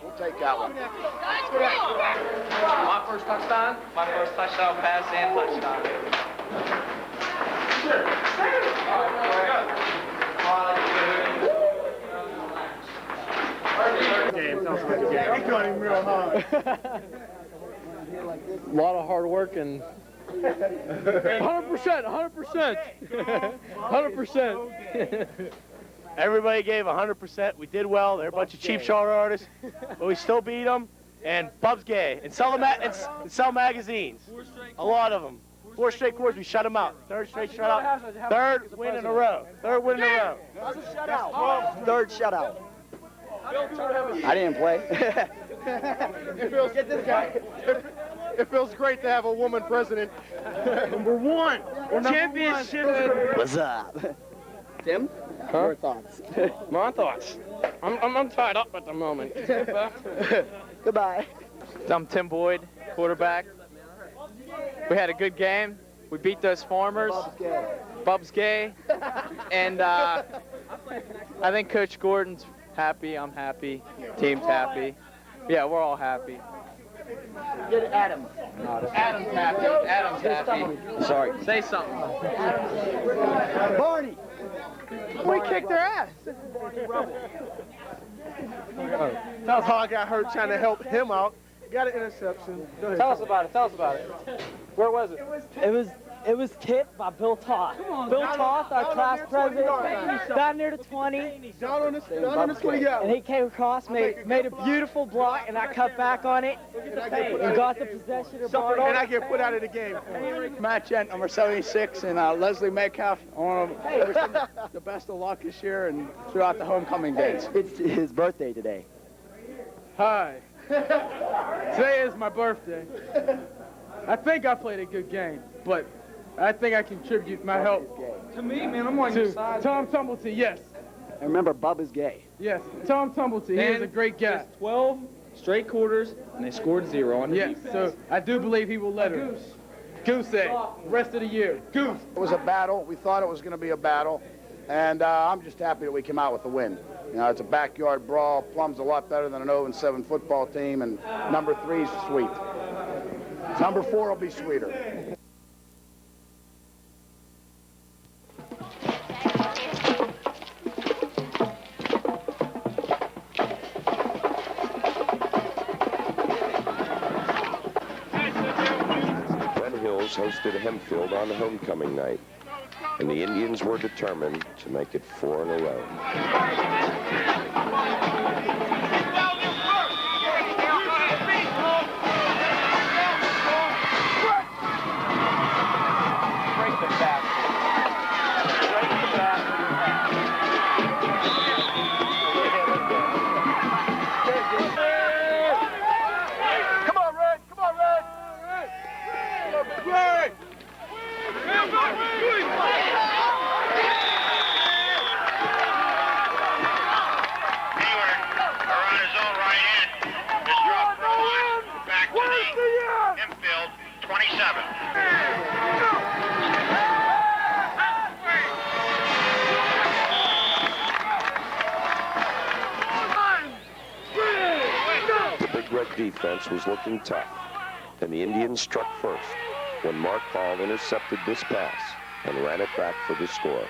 Speaker 3: We'll take that one.
Speaker 11: My first touchdown pass and touchdown.
Speaker 4: A lot of hard work and 100%. 100%.
Speaker 10: Everybody gave 100%. We did well. They're a bunch of cheap shot artists, but we still beat them. And Bub's gay. And sell magazines. A lot of them. 4 straight quarters, we shut them out. 3rd straight shutout. 3rd win in a row. 3rd win in a row.
Speaker 13: Third shutout. I didn't play.
Speaker 12: It feels great to have a woman president.
Speaker 10: Number 1. Championship.
Speaker 13: What's up? Tim?
Speaker 4: Huh?
Speaker 13: Your thoughts?
Speaker 4: My thoughts. I'm tied up at the moment.
Speaker 13: Goodbye.
Speaker 11: I'm Tim Boyd, quarterback. We had a good game. We beat those farmers. Bub's gay. And I think Coach Gordon's happy. I'm happy. Team's happy. Yeah, we're all happy.
Speaker 13: Get Adam.
Speaker 11: Adam's happy. Adam's happy.
Speaker 13: Sorry.
Speaker 11: Say something.
Speaker 13: Barney.
Speaker 10: We kicked their ass. That was how I got hurt trying to help him out. Got an interception. Go ahead.
Speaker 11: Tell us about it. Where was it?
Speaker 14: It was tipped by Bill Toth. Bill Toth, our class president, down near the 20.
Speaker 12: Down on the 20 yard.
Speaker 14: And he came across, made a beautiful block, and I cut back on it and got the possession of Barney.
Speaker 12: And I get put out of the game.
Speaker 13: Matt Gent, number 76, and Leslie Metcalf. I want to wish him the best of luck this year and throughout the homecoming days. It's his birthday today.
Speaker 4: Hi. Today is my birthday. I think I played a good game, but I think I contribute my help
Speaker 14: To me, man, I'm on your side.
Speaker 4: Tom Tumbleton, yes.
Speaker 13: And remember, Bub is gay.
Speaker 4: Yes, Tom Tumbleton, he is a great guy.
Speaker 14: 12 straight quarters, and they scored 0 on the
Speaker 4: Yes, so I do believe he will let her. Goose egg, rest of the year. Goose.
Speaker 3: It was a battle. We thought it was going to be a battle. And I'm just happy that we came out with the win. You know, it's a backyard brawl. Plum's a lot better than an 0-7 football team, and number 3's sweet. Number 4 will be sweeter.
Speaker 1: Penn Hills hosted Hempfield on homecoming night, and the Indians were determined to make it 4 in a row.
Speaker 3: Come on, Red. Come on, Red. Red.
Speaker 2: Hayward are on his own right end. This drop throw line back to the infield, 27.
Speaker 1: The Big Red defense was looking tough, and the Indians struck first when Mark Hall intercepted this pass and ran it back for the score.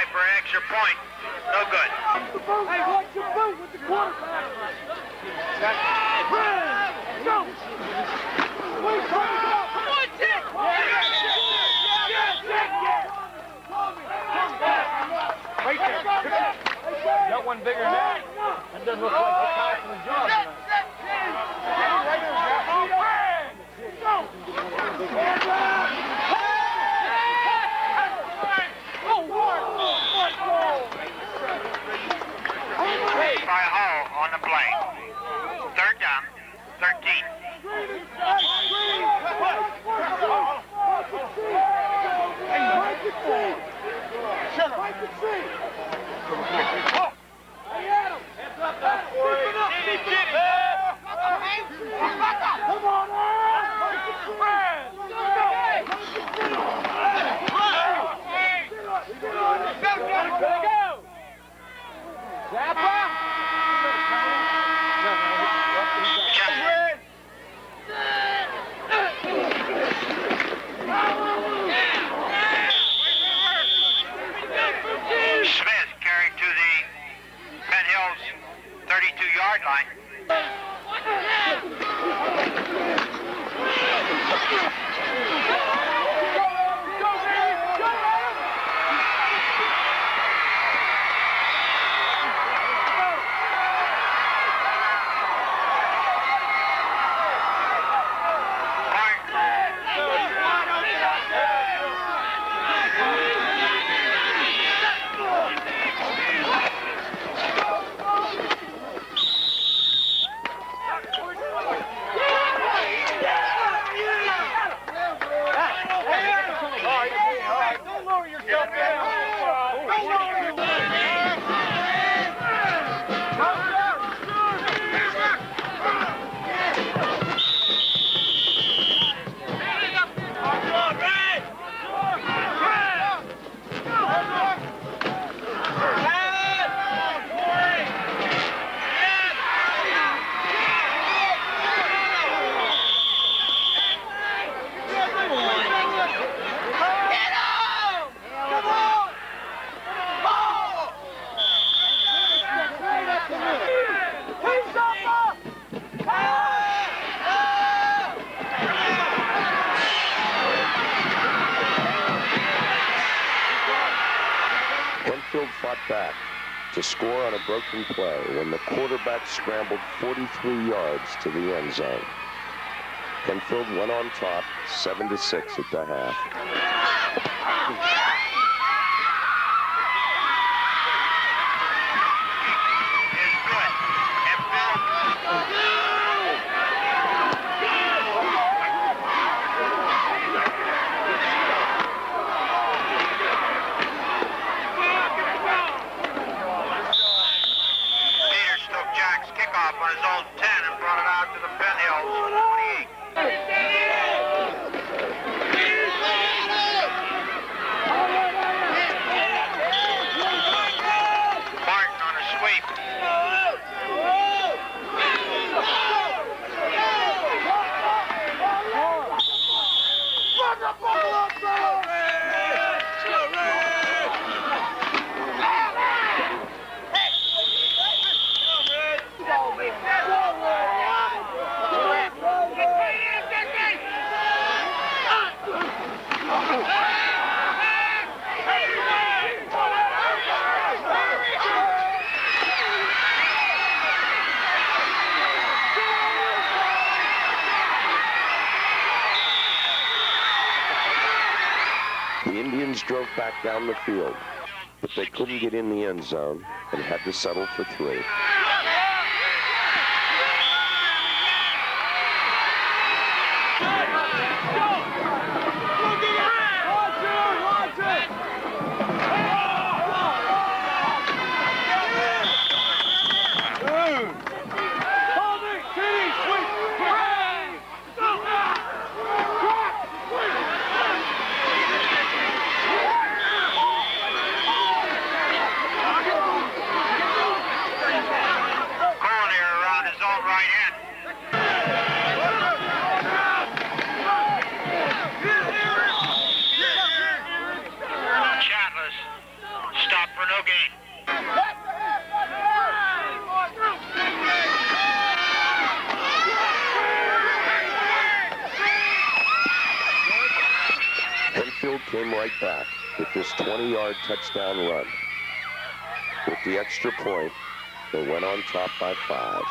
Speaker 2: try for an extra point. No good.
Speaker 4: Hey, watch your boot with the quarterback. Go. Come on, Dick. Right there. Got one bigger than that. That doesn't look like the cow from the jaw.
Speaker 2: By Hall on the play. Third down, 13. Smith carried to the Penn Hills 32-yard line.
Speaker 1: Fought back to score on a broken play when the quarterback scrambled 43 yards to the end zone. Penfield went on top 7-6 at the half.
Speaker 2: On his own 10 and brought it out to the Penn Hills 28. Martin on a sweep.
Speaker 1: The Indians drove back down the field, but they couldn't get in the end zone and had to settle for 3.
Speaker 2: Stop. for no gain.
Speaker 1: Penfield came right back with this 20-yard touchdown run. With the extra point, they went on top by 5.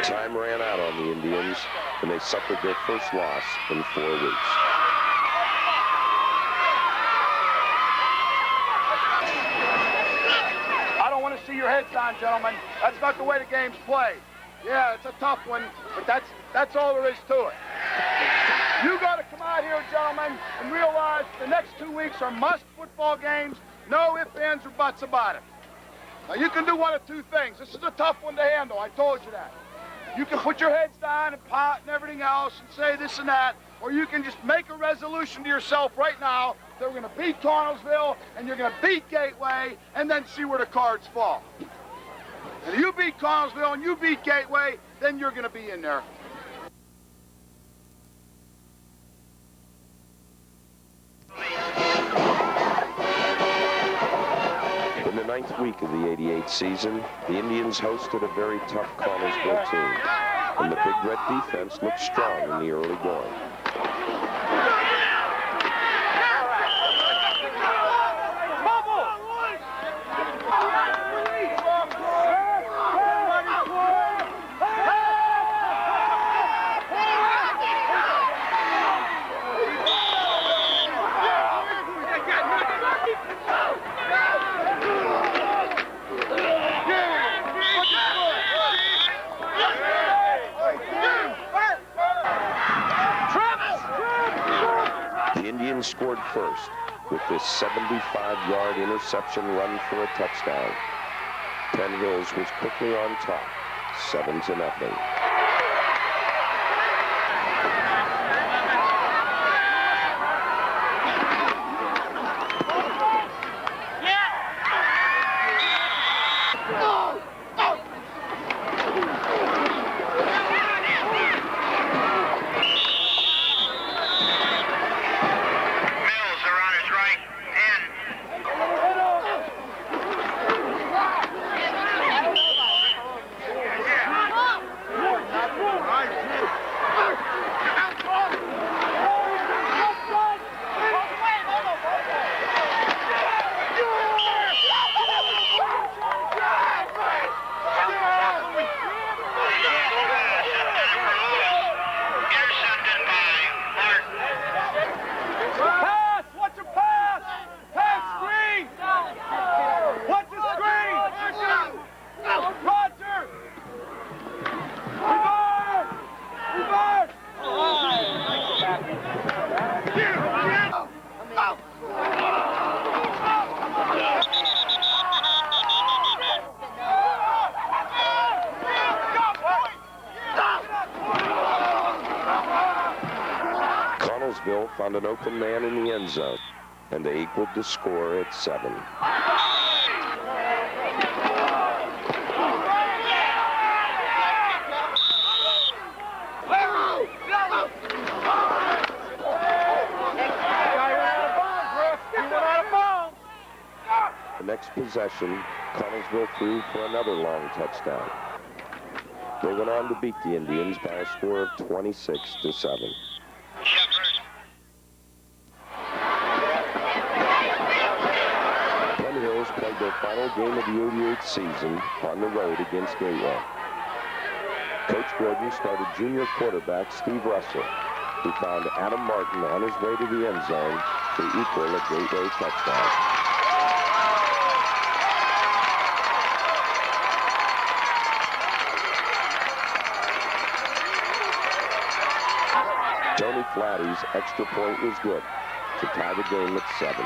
Speaker 1: Time ran out on the Indians, and they suffered their first loss in 4 weeks.
Speaker 3: I don't want to see your heads down, gentlemen. That's not the way the game's played. Yeah, it's a tough one, but that's all there is to it. You got to come out here, gentlemen, and realize the next 2 weeks are must football games. No ifs, ands, or buts about it. Now, you can do one of 2 things. This is a tough one to handle. I told you that. You can put your heads down and pot and everything else and say this and that, or you can just make a resolution to yourself right now that we're going to beat Connellsville and you're going to beat Gateway and then see where the cards fall. And if you beat Connellsville and you beat Gateway, then you're going to be in there.
Speaker 1: In the 9th week of the '88 season, the Indians hosted a very tough Connellsville team, and the Big Red defense looked strong in the early going. Scored first with this 75-yard interception run for a touchdown. Penn Hills was quickly on top, 7-0. Found an open man in the end zone, and they equaled the score at 7. The next possession, Connellsville threw for another long touchdown. They went on to beat the Indians by a score of 26-7. Penn Hills played their final game of the '88 season on the road against Gateway. Coach Gordon started junior quarterback Steve Russell, who found Adam Martin on his way to the end zone to equal a gateway touchdown. Tony Flatty's extra point was good to tie the game at 7.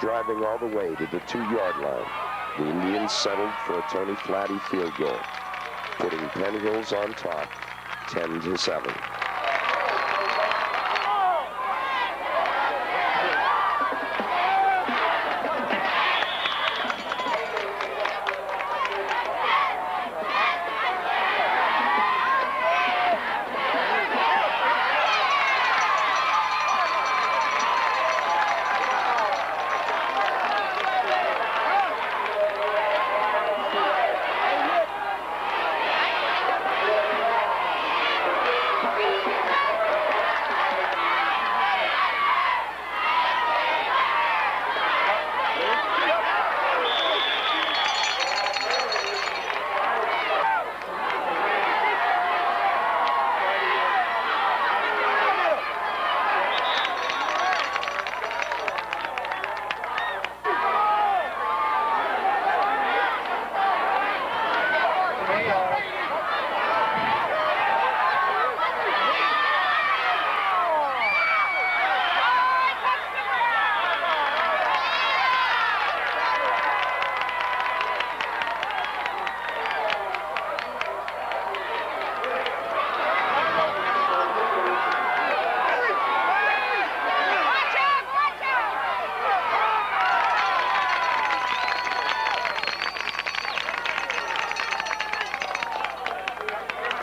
Speaker 1: Driving all the way to the 2-yard line, the Indians settled for a Tony Flatty field goal, putting Penn Hills on top, 10-7.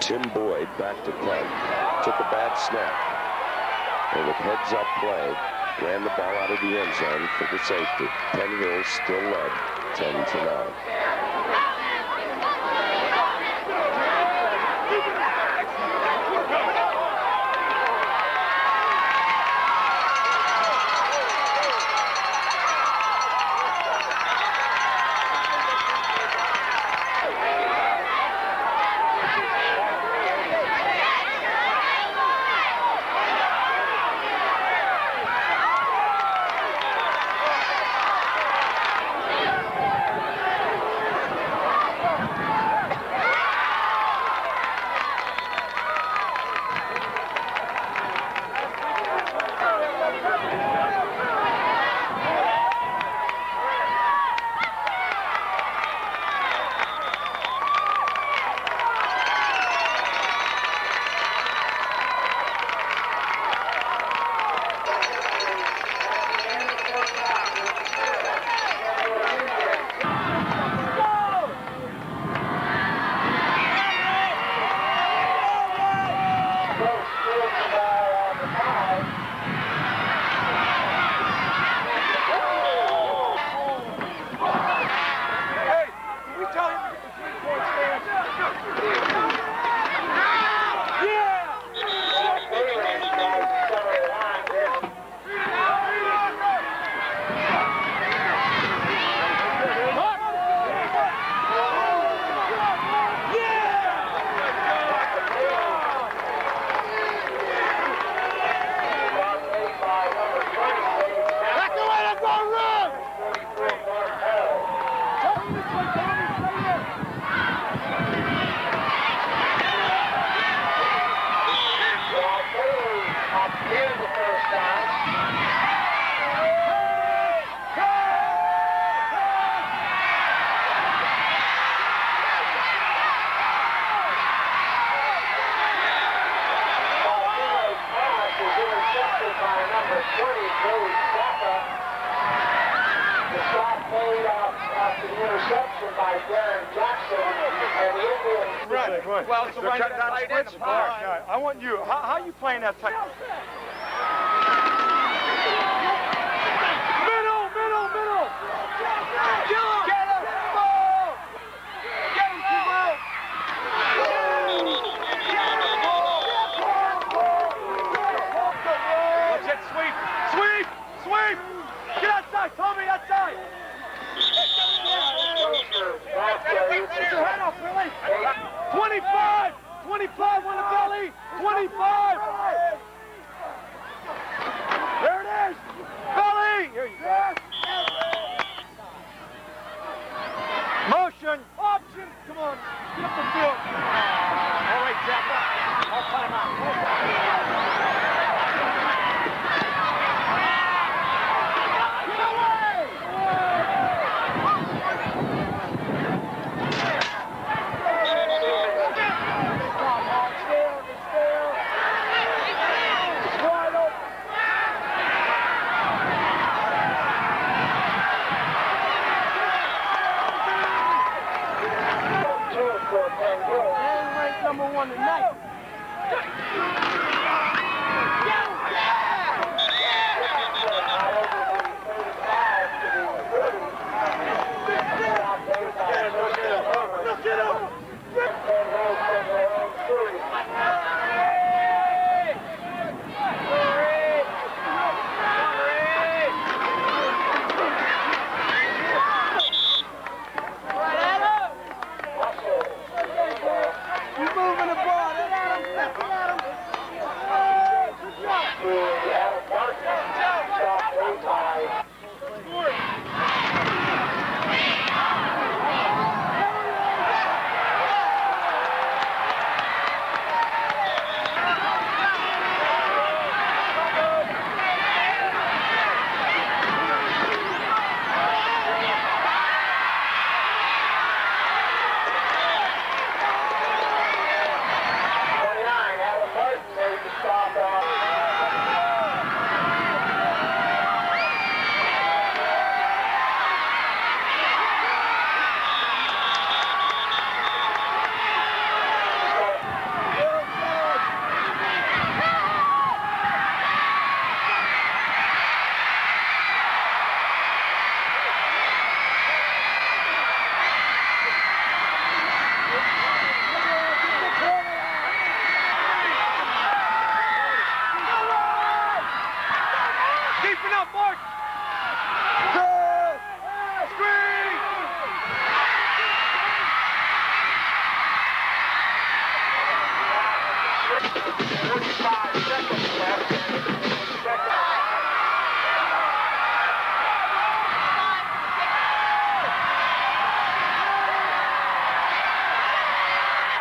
Speaker 1: Tim Boyd back to Penn, took a bad snap, and with heads-up play, ran the ball out of the end zone for the safety. Penn Hills still led 10-9.
Speaker 3: What?
Speaker 4: Well, it's a
Speaker 3: They're
Speaker 4: run
Speaker 3: cutting down
Speaker 4: tight
Speaker 3: the
Speaker 4: end.
Speaker 3: splits? All right. I want you. How you playing that tight? Middle. Get him. Get him. Get him, Jamal. Watch that sweep. Sweep. Get outside, Tommy, outside. Get your head up, Billy. 25 on the belly. 25. There it is. Belly. Here you go. Motion. Option. Come on. Get up the field. All right, Jack. All time out. Number one tonight.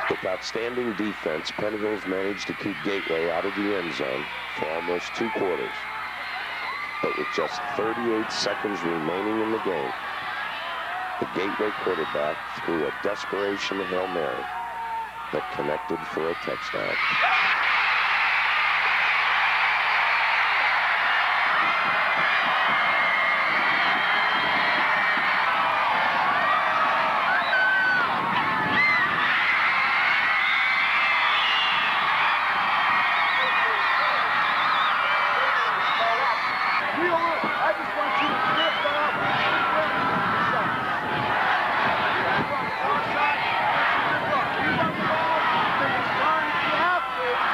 Speaker 1: With outstanding defense, Penn Hills managed to keep Gateway out of the end zone for almost 2 quarters. But with just 38 seconds remaining in the game, the Gateway quarterback threw a desperation Hail Mary that connected for a touchdown.
Speaker 3: You got the ball. Take his turn if you have to.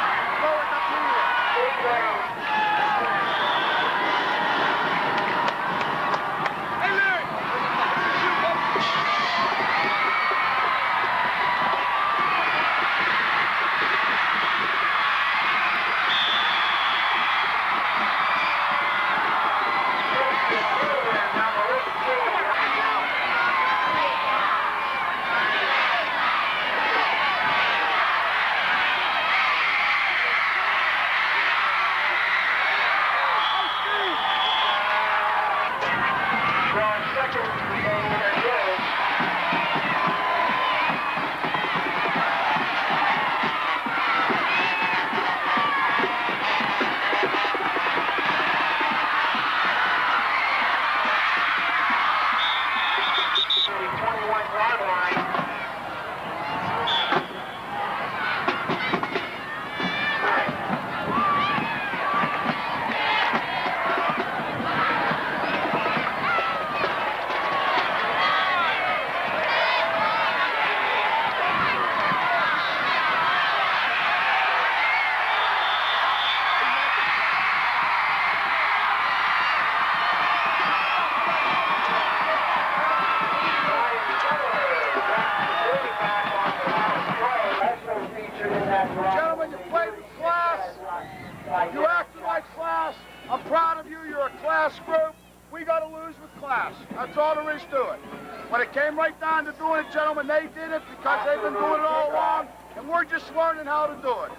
Speaker 3: got to lose with class. That's all there is to it. When it came right down to doing it, gentlemen, they did it because they've been doing it all along, and we're just learning how to do it.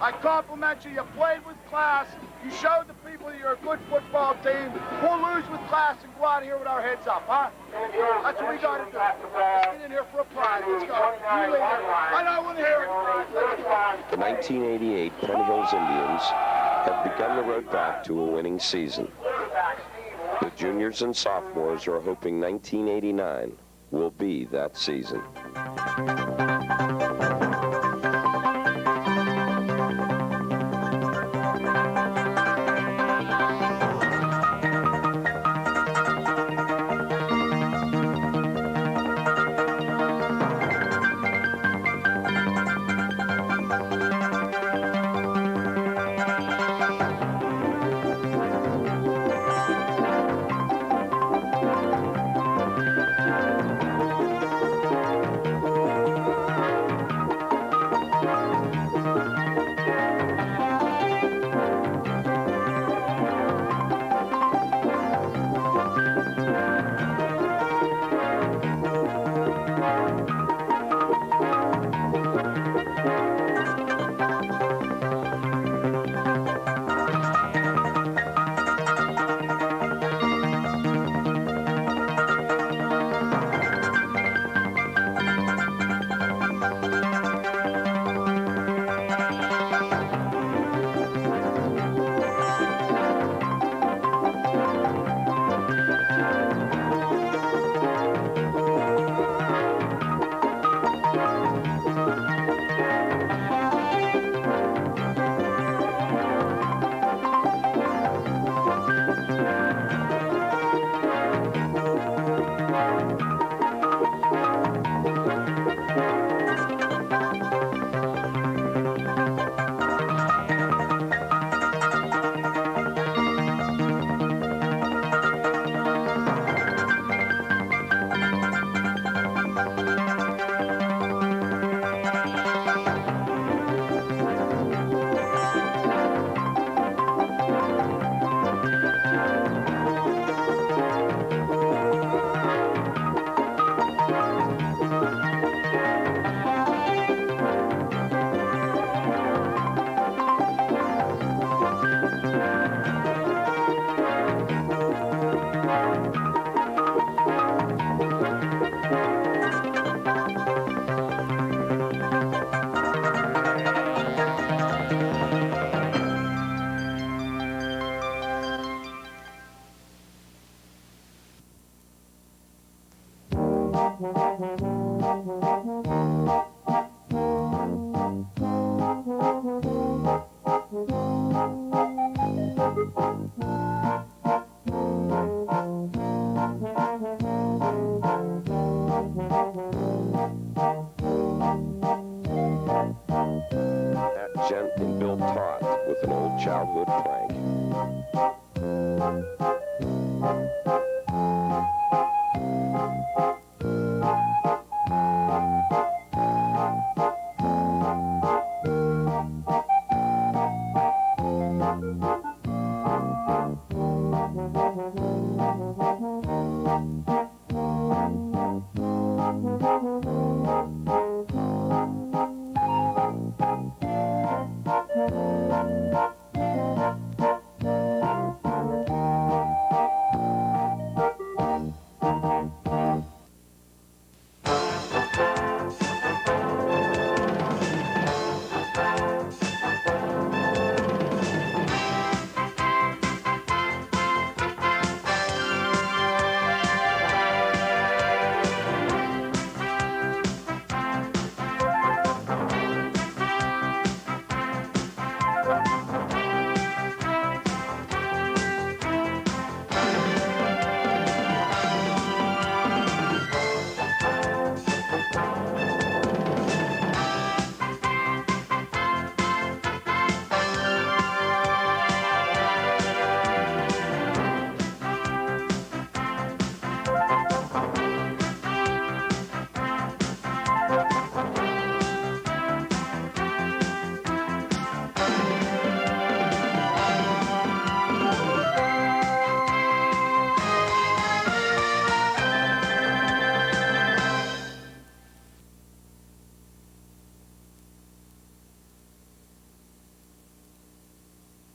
Speaker 3: I compliment you. You played with class. You showed the people you're a good football team. We'll lose with class and go out of here with our heads up, huh? That's what we got to do. Let's get in here for a prize. Let's go. You lead it. I know I want to hear it.
Speaker 1: The 1988 Penn Hills Indians have begun the road back to a winning season. The juniors and sophomores are hoping 1989 will be that season.